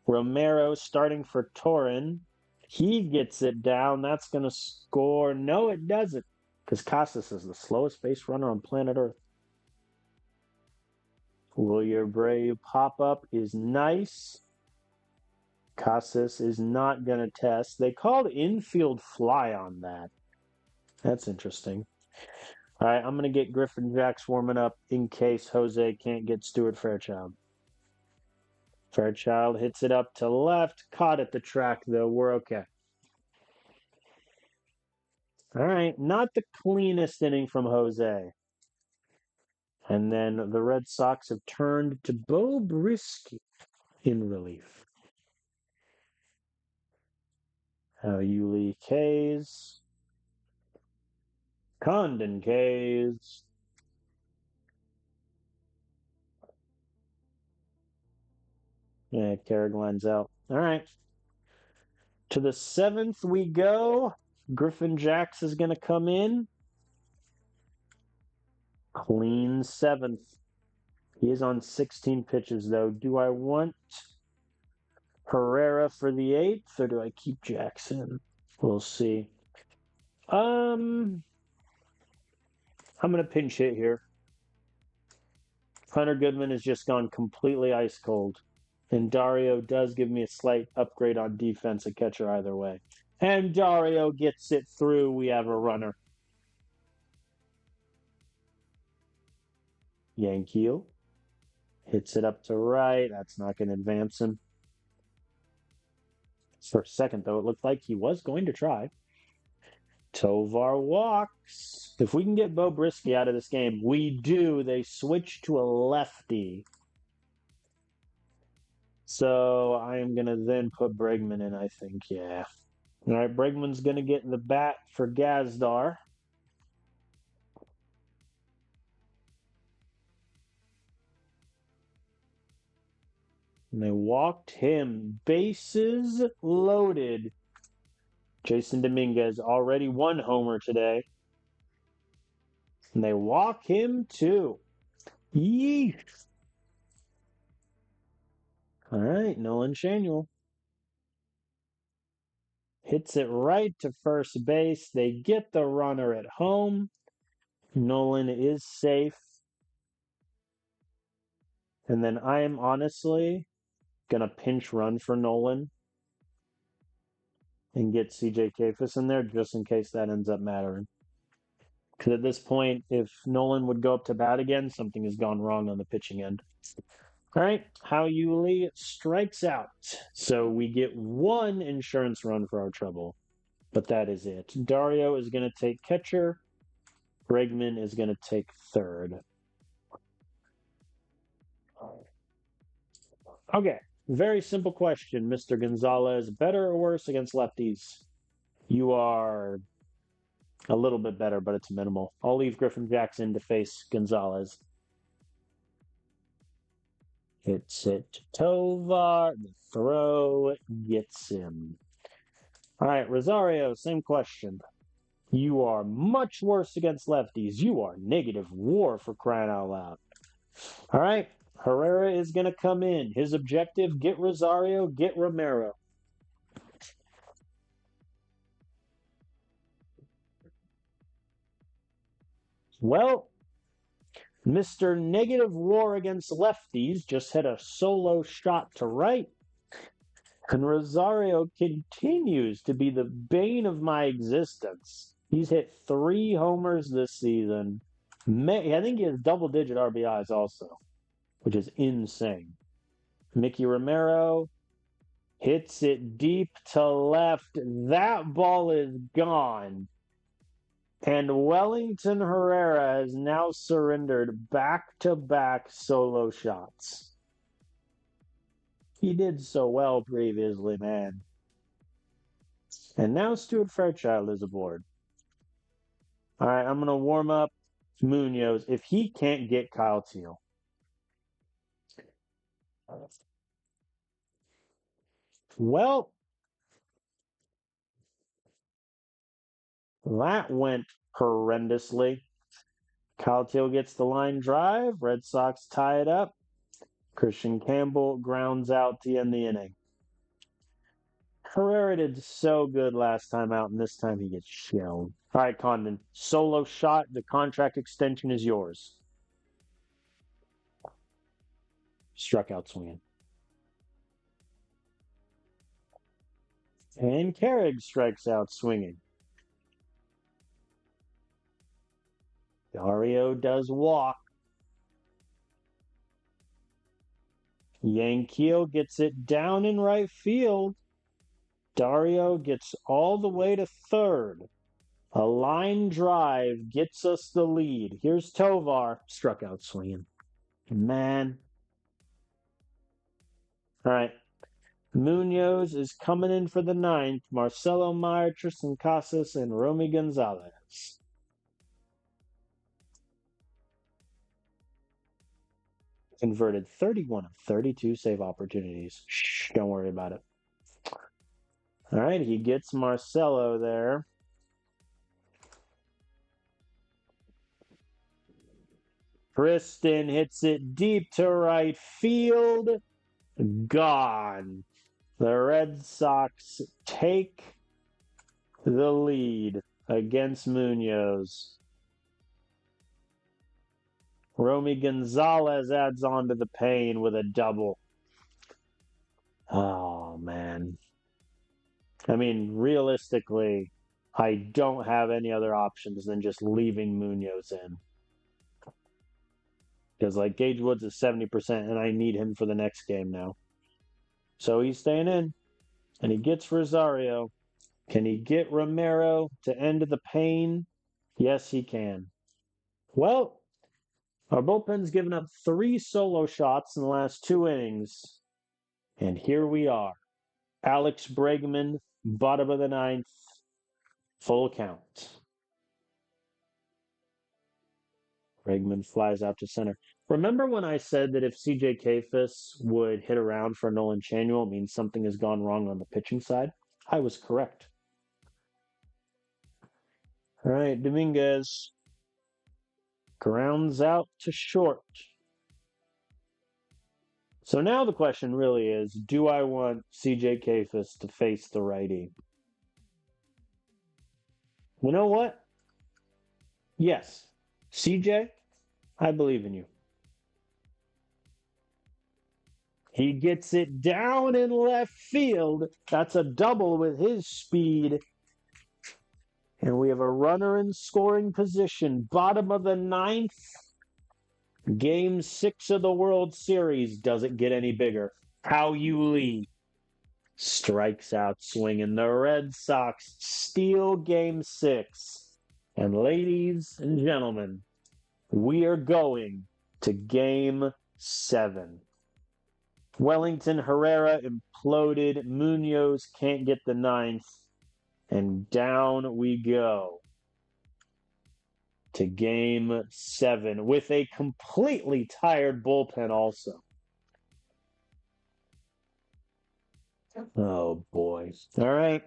Romero starting for Torrin. He gets it down. That's going to score. No, it doesn't. Because Casas is the slowest base runner on planet Earth. Wilyer Abreu pop-up is nice. Casas is not going to test. They called infield fly on that. That's interesting. All right, I'm going to get Griffin Jax warming up in case Jose can't get Stuart Fairchild. Fairchild hits it up to left. Caught at the track, though. We're okay. All right, not the cleanest inning from Jose. And then the Red Sox have turned to Bo Brisky in relief. Yuli K's. Condon K's. Yeah, Carrigline's out. All right. To the 7th we go. Griffin Jax is going to come in. Clean 7th. He is on 16 pitches, though. Do I want Herrera for the 8th, or do I keep Jackson? We'll see. I'm going to pinch hit here. Hunter Goodman has just gone completely ice cold. And Dario does give me a slight upgrade on defense at catcher either way. And Dario gets it through. We have a runner. Yankiel hits it up to right. That's not going to advance him. For a second, though, it looked like he was going to try. Tovar walks. If we can get Bo Brisky out of this game, we do. They switch to a lefty. So I am going to then put Bregman in, I think. Yeah. All right, Bregman's going to get the bat for Gazdar. And they walked him. Bases loaded. Jason Dominguez already one homer today. And they walk him too. Yeesh. All right, Nolan Shanuel hits it right to first base. They get the runner at home. Nolan is safe. And then I am honestly going to pinch run for Nolan and get CJ Kafis in there just in case that ends up mattering. Because at this point, if Nolan would go up to bat again, something has gone wrong on the pitching end. All right, Hao Yuli strikes out. So we get one insurance run for our trouble, but that is it. Dario is going to take catcher. Bregman is going to take third. Okay, very simple question, Mr. Gonzalez. Better or worse against lefties? You are a little bit better, but it's minimal. I'll leave Griffin Jackson to face Gonzalez. Hits it to Tovar. The throw gets him. All right, Rosario, same question. You are much worse against lefties. You are negative WAR for crying out loud. All right, Herrera is going to come in. His objective, get Rosario, get Romero. Well, Mr. Negative WAR against lefties just hit a solo shot to right. And Rosario continues to be the bane of my existence. He's hit 3 homers this season. I think he has double-digit RBIs also, which is insane. Mickey Romero hits it deep to left. That ball is gone. And Wellington Herrera has now surrendered back-to-back solo shots. He did so well previously, man. And now Stuart Fairchild is aboard. All right, I'm going to warm up Munoz if he can't get Kyle Teal. Well, that went horrendously. Kyle Teal gets the line drive. Red Sox tie it up. Christian Campbell grounds out to end the inning. Herrera did so good last time out, and this time he gets shelled. All right, Condon, solo shot. The contract extension is yours. Struck out swinging. And Carrick strikes out swinging. Dario does walk. Yankiel gets it down in right field. Dario gets all the way to third. A line drive gets us the lead. Here's Tovar. Struck out swinging. Man. All right. Munoz is coming in for the 9th. Marcelo Meyer, Tristan Casas, and Romy Gonzalez. Converted 31 of 32 save opportunities. Shh, don't worry about it. All right, he gets Marcelo there. Kristen hits it deep to right field. Gone. The Red Sox take the lead against Munoz. Romy Gonzalez adds on to the pain with a double. Oh, man. I mean, realistically, I don't have any other options than just leaving Munoz in. Because, like, Gage Woods is 70%, and I need him for the next game now. So he's staying in. And he gets Rosario. Can he get Romero to end the pain? Yes, he can. Well, our bullpen's given up 3 solo shots in the last 2 innings. And here we are. Alex Bregman, bottom of the 9th, full count. Bregman flies out to center. Remember when I said that if CJ Kafis would hit around for Nolan Chanuel, it means something has gone wrong on the pitching side? I was correct. All right, Dominguez grounds out to short. So now the question really is, do I want CJ Kafis to face the righty? You know what? Yes. CJ, I believe in you. He gets it down in left field. That's a double with his speed. And we have a runner in scoring position. Bottom of the ninth. Game 6 of the World Series. Does it get any bigger? How you Lee strikes out swinging. The Red Sox steal Game 6. And ladies and gentlemen, we are going to Game 7. Wellington Herrera imploded. Munoz can't get the ninth. And down we go to Game 7 with a completely tired bullpen also. Oh, boy. All right.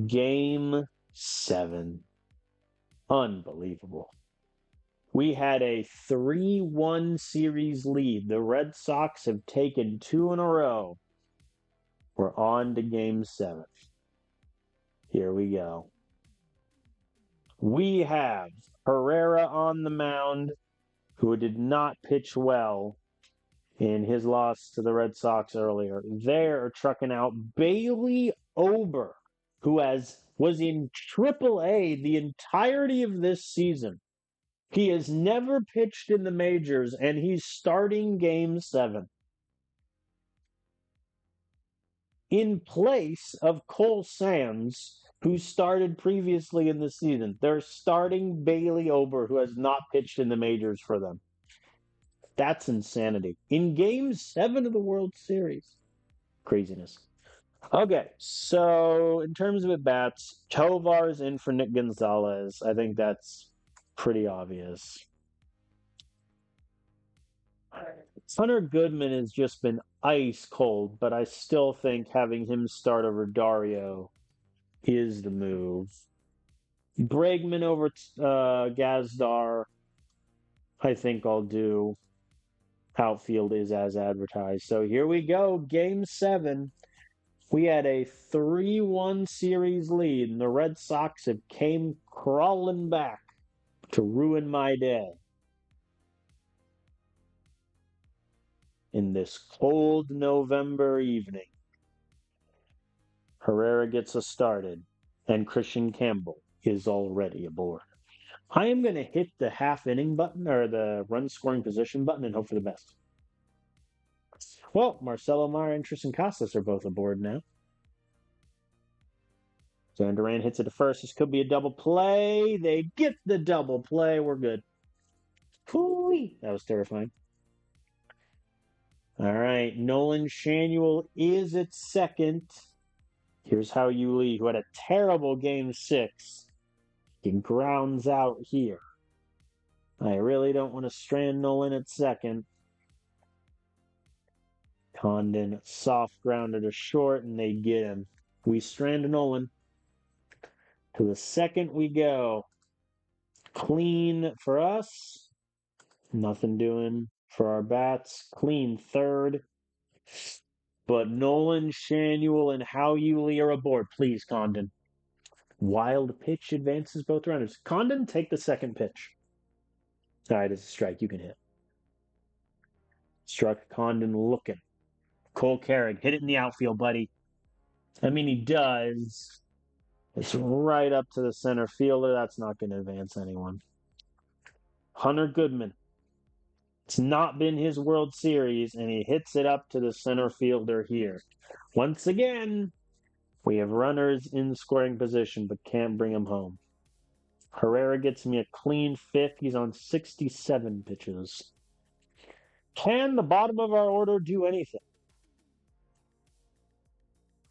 Game 7. Unbelievable. We had a 3-1 series lead. The Red Sox have taken 2 in a row. We're on to Game 7. Here we go. We have Herrera on the mound, who did not pitch well in his loss to the Red Sox earlier. They're trucking out Bailey Ober, who was in AAA the entirety of this season. He has never pitched in the majors, and he's starting Game 7. In place of Cole Samms, who started previously in the season. They're starting Bailey Ober, who has not pitched in the majors for them. That's insanity. In Game 7 of the World Series. Craziness. Okay, so in terms of at-bats, Tovar's in for Nick Gonzalez. I think that's pretty obvious. Hunter Goodman has just been ice cold, but I still think having him start over Dario is the move. Bregman over Gazdar, I think I'll do. Outfield is as advertised. So here we go, Game 7. We had a 3-1 series lead, and the Red Sox have came crawling back to ruin my day. In this cold November evening, Herrera gets us started, and Christian Campbell is already aboard. I am going to hit the half-inning button, or the run-scoring position button, and hope for the best. Well, Marcelo Meyer and Tristan Casas are both aboard now. Duran hits it to first. This could be a double play. They get the double play. We're good. Hoo-wee. That was terrifying. All right, Nolan Chanuel is at second. Here's How You Lee, who had a terrible Game 6. He grounds out here. I really don't want to strand Nolan at second. Condon soft grounded to short, and they get him. We strand Nolan. To the second we go. Clean for us. Nothing doing for our bats. Clean third. But Nolan, Chanuel, and How You Lee are aboard. Please, Condon. Wild pitch advances both runners. Condon, take the second pitch. All right, it's a strike. You can hit. Struck Condon looking. Cole Carrick, hit it in the outfield, buddy. I mean, he does. It's right up to the center fielder. That's not going to advance anyone. Hunter Goodman. It's not been his World Series, and he hits it up to the center fielder here. Once again, we have runners in scoring position, but can't bring them home. Herrera gets me a clean fifth. He's on 67 pitches. Can the bottom of our order do anything?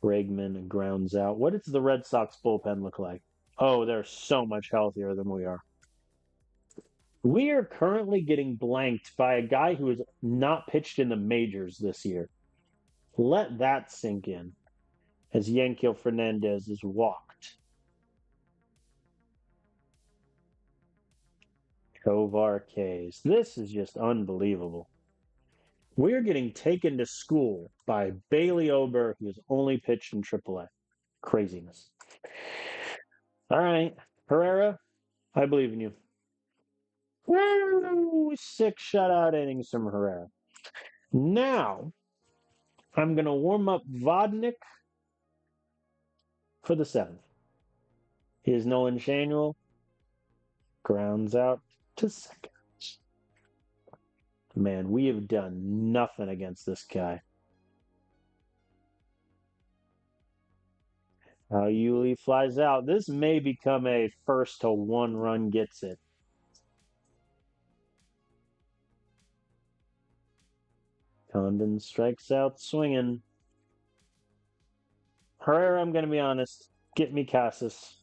Bregman grounds out. What does the Red Sox bullpen look like? Oh, they're so much healthier than we are. We are currently getting blanked by a guy who has not pitched in the majors this year. Let that sink in as Yankiel Fernandez is walked. Tovar K's. This is just unbelievable. We're getting taken to school by Bailey Ober, who has only pitched in AAA. Craziness. All right, Herrera, I believe in you. Woo! 6 shutout innings from Herrera. Now, I'm going to warm up Vodnik for the 7th. Here's Nolan Shanuel. Grounds out to second. Man, we have done nothing against this guy. Yuli flies out. This may become a first to 1 run gets it. Condon strikes out swinging. Herrera, I'm going to be honest. Get me Casas.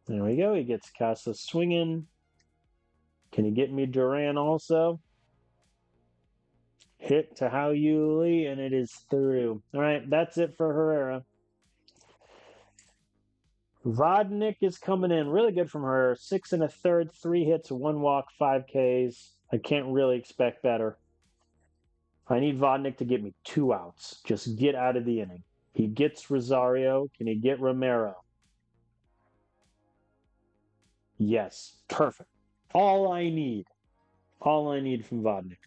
There we go. He gets Casas swinging. Can he get me Duran also? Hit to Yuli, and it is through. All right, that's it for Herrera. Vodnik is coming in really good from her. 6 1/3, 3 hits, 1 walk, 5 Ks. I can't really expect better. I need Vodnik to get me 2 outs. Just get out of the inning. He gets Rosario. Can he get Romero? Yes, perfect. All I need from Vodnik.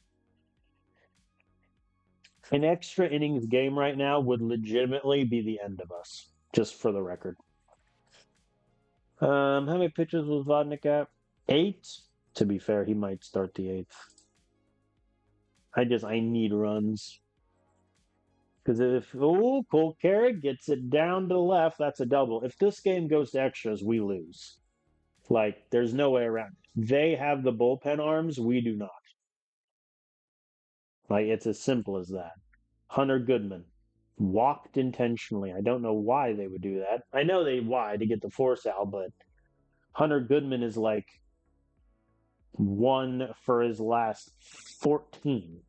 An extra innings game right now would legitimately be the end of us, just for the record. How many pitches was Vodnik at? 8. To be fair, he might start the 8th. I need runs. Because if Cole Carrick gets it down to the left, that's a double. If this game goes to extras, we lose. Like, there's no way around it. They have the bullpen arms, we do not. Like, it's as simple as that. Hunter Goodman walked intentionally. I don't know why they would do that. I know why to get the force out, but Hunter Goodman is like 1 for his last 14.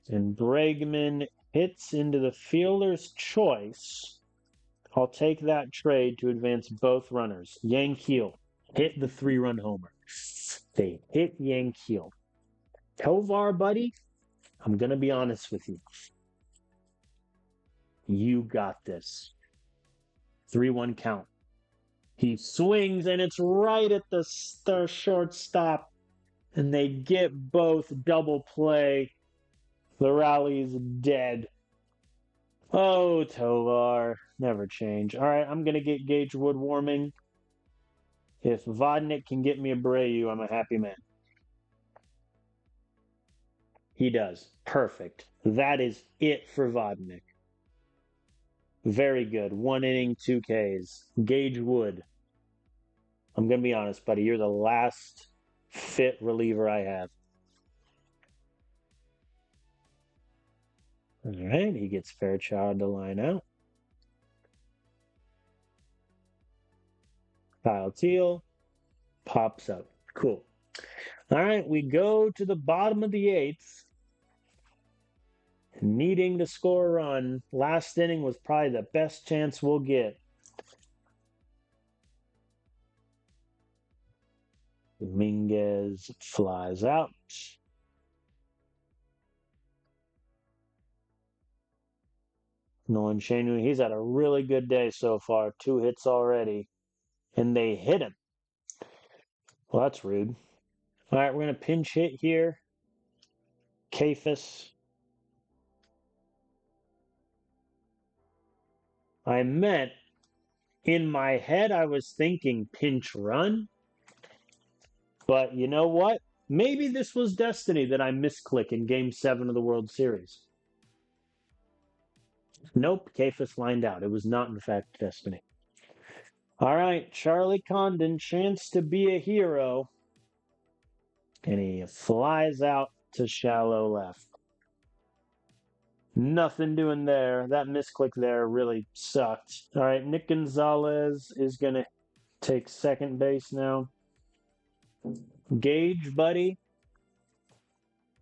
And Bregman hits into the fielder's choice. I'll take that trade to advance both runners. Yankiel hit the 3-run homer. They hit Yankiel. Tovar, buddy, I'm going to be honest with you. You got this. 3-1 count. He swings, and it's right at the shortstop. And they get both double play. The rally's dead. Oh, Tovar. Never change. All right, I'm going to get Gage Wood warming. If Vodnik can get me Abreu, I'm a happy man. He does. Perfect. That is it for Vodnik. Very good. 1 inning, 2 Ks. Gage Wood. I'm going to be honest, buddy. You're the last fit reliever I have. All right. He gets Fairchild to line out. Kyle Teal pops up. Cool. All right. We go to the bottom of the 8th. Needing to score a run. Last inning was probably the best chance we'll get. Dominguez flies out. Nolan Shanuel, he's had a really good day so far. 2 hits already. And they hit him. Well, that's rude. All right, we're going to pinch hit here. Kafis. I meant, in my head, I was thinking pinch run. But you know what? Maybe this was destiny that I misclick in Game 7 of the World Series. Nope, Kafis lined out. It was not, in fact, destiny. All right, Charlie Condon, chance to be a hero. And he flies out to shallow left. Nothing doing there. That misclick there really sucked. All right, Nick Gonzalez is going to take second base now. Gage, buddy,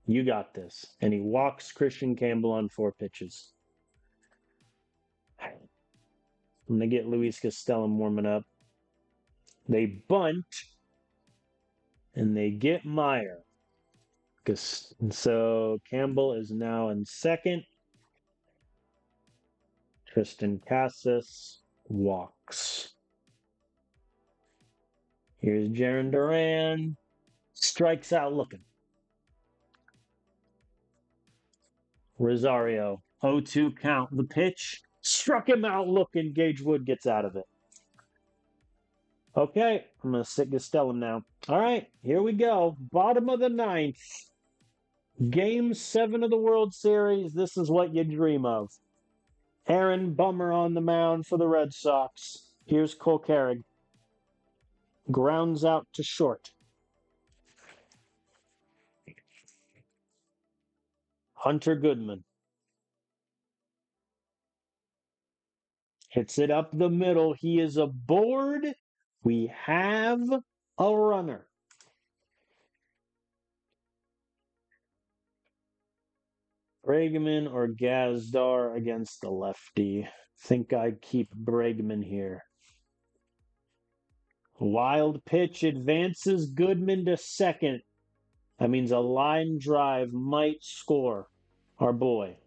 you got this. And he walks Christian Campbell on 4 pitches. I'm going to get Luis Castellum warming up. They bunt, and they get Meyer. So Campbell is now in second. Tristan Casas walks. Here's Jaron Duran. Strikes out looking. Rosario, 0-2 count. The pitch struck him out looking. Gage Wood gets out of it. Okay, I'm going to sit Castellum now. All right, here we go. Bottom of the 9th. Game 7 of the World Series. This is what you dream of. Aaron Bummer on the mound for the Red Sox. Here's Cole Carrig. Grounds out to short. Hunter Goodman hits it up the middle. He is aboard. We have a runner. Bregman or Gazdar against the lefty. Think I'd keep Bregman here. Wild pitch advances Goodman to second. That means a line drive might score our boy.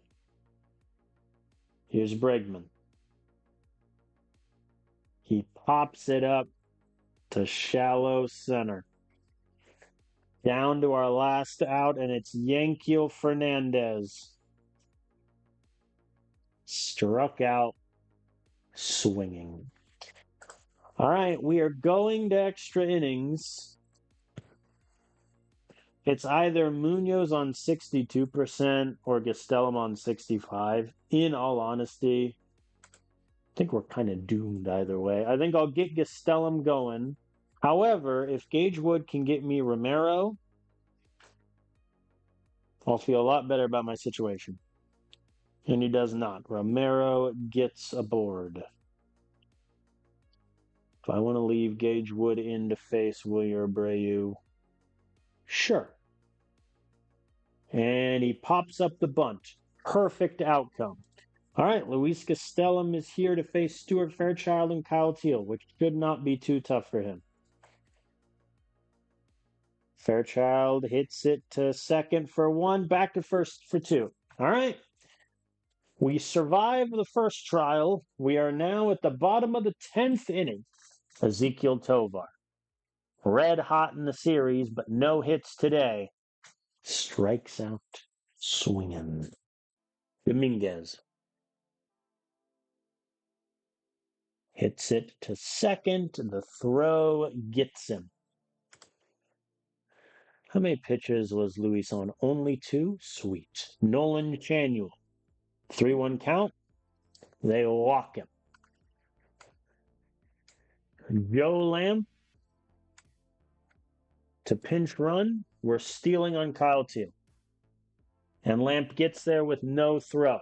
Here's Bregman. He pops it up to shallow center. Down to our last out, and it's Yankiel Fernandez. Struck out swinging. All right, we are going to extra innings. It's either Munoz on 62% or Gastelum on 65%. In all honesty, I think we're kind of doomed either way. I think I'll get Gastelum going. However, if Gage Wood can get me Romero, I'll feel a lot better about my situation. And he does not. Romero gets aboard. If I want to leave Gage Wood in to face Wilyer Abreu, sure. And he pops up the bunt. Perfect outcome. All right, Luis Castellum is here to face Stuart Fairchild and Kyle Teal, which should not be too tough for him. Fairchild hits it to second for 1, back to first for 2. All right. We survived the first trial. We are now at the bottom of the 10th inning. Ezekiel Tovar. Red hot in the series, but no hits today. Strikes out swinging. Dominguez. Hits it to second. The throw gets him. How many pitches was Luis on? Only 2? Sweet. Nolan Chanuel. 3-1 count. They walk him. Joe Lamb to pinch run. We're stealing on Kyle Teal. And Lamp gets there with no throw.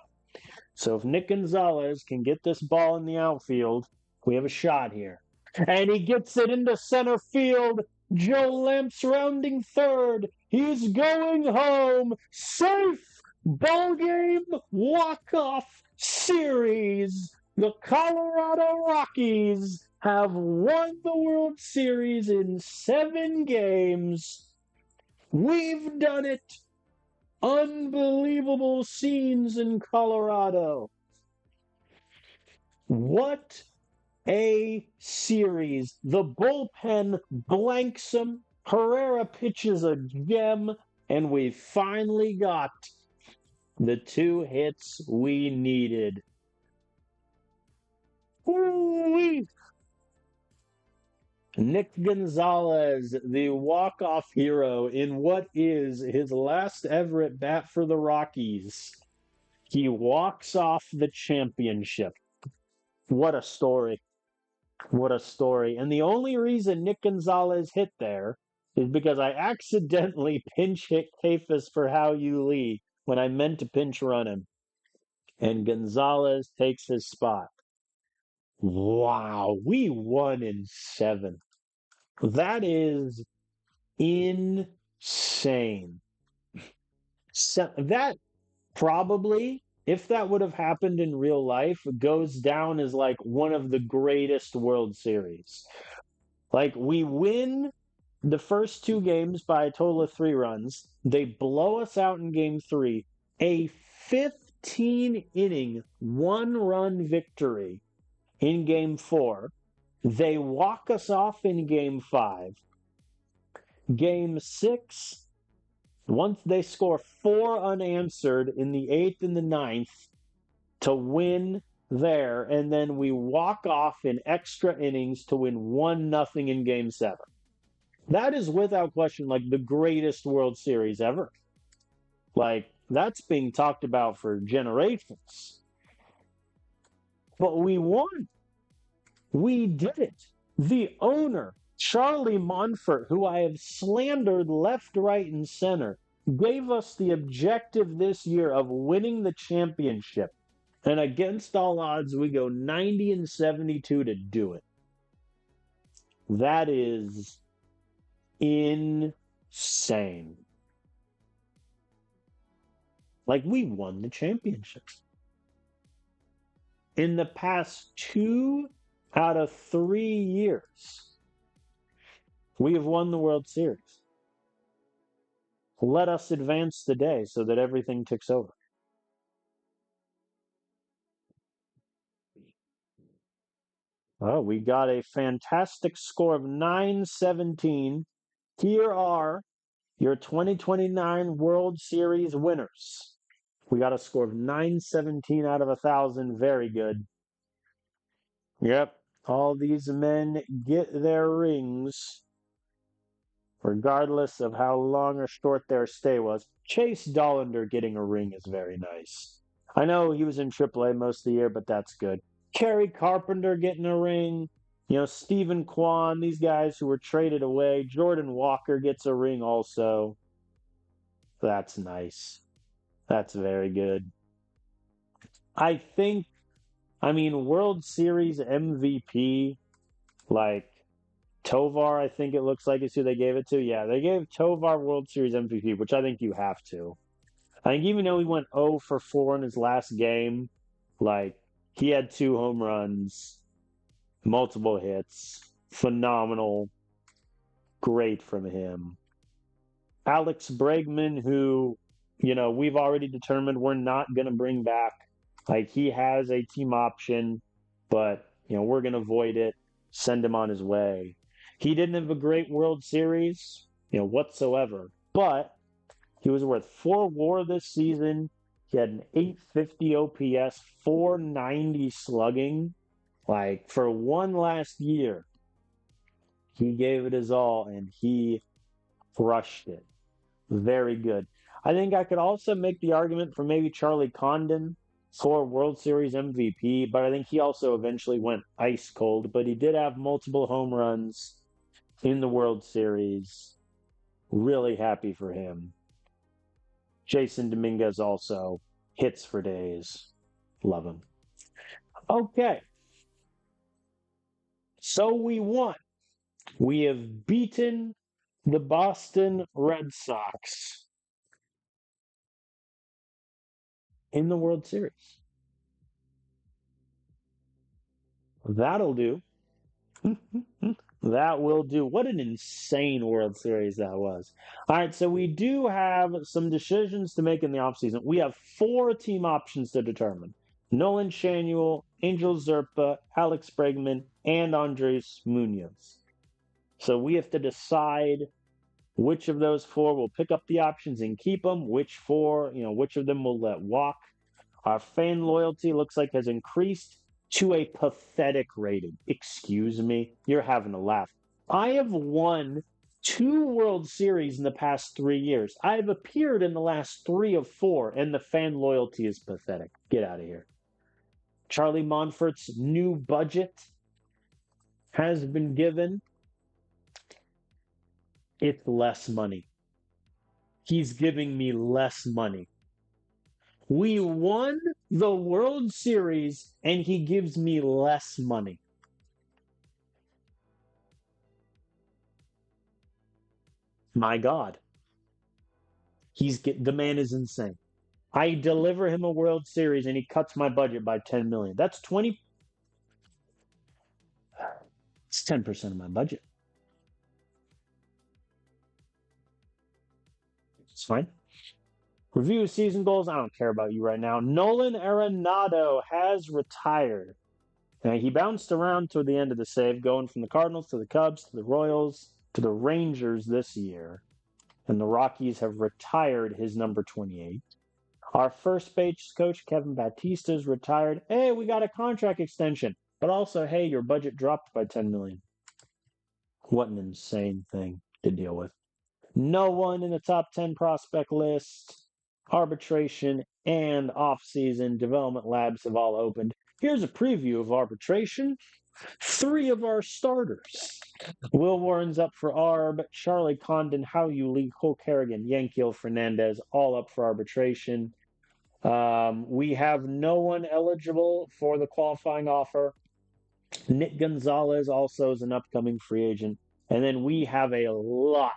So if Nick Gonzalez can get this ball in the outfield, we have a shot here. And he gets it into center field. Joe Lamp's rounding third. He's going home. Safe. Ball game. Walk-off series. The Colorado Rockies have won the World Series in 7 games. We've done it. Unbelievable scenes in Colorado. What a series. The bullpen blanks him. Herrera pitches a gem, and we finally got the 2 hits we needed. Ooh-wee. Nick Gonzalez, the walk-off hero in what is his last ever at bat for the Rockies. He walks off the championship. What a story. What a story. And the only reason Nick Gonzalez hit there is because I accidentally pinch hit Kafis for Hao Yu Lee when I meant to pinch run him. and Gonzalez takes his spot. Wow, we won in 7. That is insane. So that probably, if that would have happened in real life, goes down as like one of the greatest World Series. Like, we win the first 2 games by a total of 3 runs. They blow us out in game 3. A 15 inning, 1 run victory in game 4. They walk us off in game 5. Game 6, once they score 4 unanswered in the 8th and the 9th to win there, and then we walk off in extra innings to win 1-0 in game 7. That is without question like the greatest World Series ever. Like, that's being talked about for generations. But we won. We did it. The owner, Charlie Monfort, who I have slandered left, right, and center, gave us the objective this year of winning the championship. And against all odds, we go 90-72 to do it. That is insane. Like, we won the championship. In the past 2 out of 3 years, we have won the World Series. Let us advance the day so that everything ticks over. Oh, we got a fantastic score of 917. Here are your 2029 World Series winners. We got a score of 917 out of 1,000. Very good. Yep. All these men get their rings, regardless of how long or short their stay was. Chase Dollander getting a ring is very nice. I know he was in AAA most of the year, but that's good. Kerry Carpenter getting a ring. Stephen Kwan, these guys who were traded away. Jordan Walker gets a ring also. That's nice. That's very good. World Series MVP, like Tovar, I think it looks like is who they gave it to. Yeah, they gave Tovar World Series MVP, which I think you have to. I think even though he went 0 for 4 in his last game, like, he had 2 home runs, multiple hits, phenomenal, great from him. Alex Bregman, who, we've already determined we're not going to bring back. Like, he has a team option, but, we're going to void it, send him on his way. He didn't have a great World Series, whatsoever, but he was worth 4 WAR this season. He had an 850 OPS, 490 slugging. Like, for one last year, he gave it his all, and he crushed it. Very good. I think I could also make the argument for maybe Charlie Condon for World Series MVP, but I think he also eventually went ice cold. But he did have multiple home runs in the World Series. Really happy for him. Jason Dominguez also hits for days. Love him. Okay. So we won. We have beaten the Boston Red Sox in the World Series. That'll do. That will do. What an insane World Series that was. All right, so we do have some decisions to make in the offseason. We have 4 team options to determine. Nolan Shanuel, Angel Zerpa, Alex Bregman, and Andres Munoz. So we have to decide which of those 4 will pick up the options and keep them, which of them will let walk. Our fan loyalty looks like has increased to a pathetic rating. Excuse me, you're having a laugh. I have won 2 World Series in the past 3 years. I have appeared in the last 3 of 4, and the fan loyalty is pathetic. Get out of here. Charlie Monfort's new budget has been given. It's less money. He's giving me less money. We won the World Series and he gives me less money. My God. The man is insane. I deliver him a World Series and he cuts my budget by 10 million. That's 20. It's 10% of my budget. It's fine. Review season goals. I don't care about you right now. Nolan Arenado has retired. Now, he bounced around toward the end of the save, going from the Cardinals to the Cubs to the Royals to the Rangers this year. And the Rockies have retired his number 28. Our first base coach, Kevin Batista, is retired. Hey, we got a contract extension. But also, hey, your budget dropped by 10 million. What an insane thing to deal with. No one in the top 10 prospect list. Arbitration and off-season development labs have all opened. Here's a preview of arbitration. 3 of our starters. Will Warren's up for ARB. Charlie Condon, Hao Lee, Cole Kerrigan, Yankiel Fernandez, all up for arbitration. We have no one eligible for the qualifying offer. Nick Gonzalez also is an upcoming free agent. And then we have a lot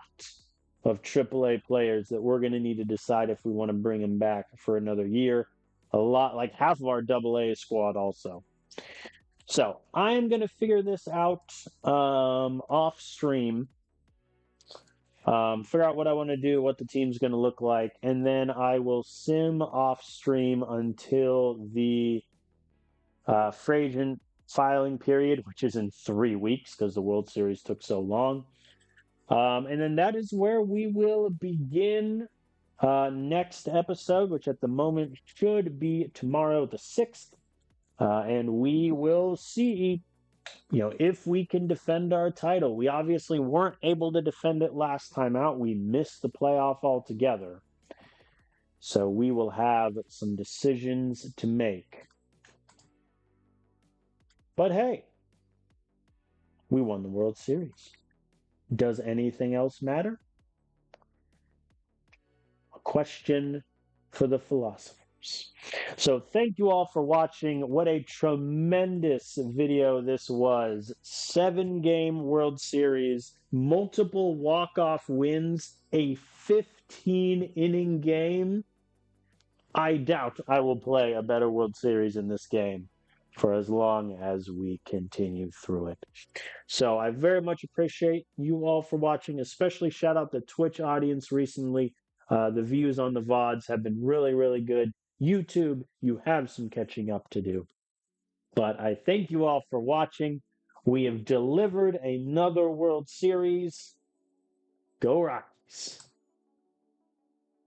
of AAA players that we're going to need to decide if we want to bring them back for another year. A lot, like half of our AA squad also. So I am going to figure this out off stream. Figure out what I want to do, what the team's going to look like, and then I will sim off stream until the free agent filing period, which is in 3 weeks because the World Series took so long. And then that is where we will begin next episode, which at the moment should be tomorrow, the 6th. And we will see, if we can defend our title. We obviously weren't able to defend it last time out. We missed the playoff altogether. So we will have some decisions to make. But hey, we won the World Series. Does anything else matter? A question for the philosophers. So thank you all for watching. What a tremendous video this was. 7-game World Series, multiple walk-off wins, a 15-inning game. I doubt I will play a better World Series in this game for as long as we continue through it. So I very much appreciate you all for watching, especially shout out the Twitch audience recently. The views on the VODs have been really, really good. YouTube, you have some catching up to do. But I thank you all for watching. We have delivered another World Series. Go Rockies.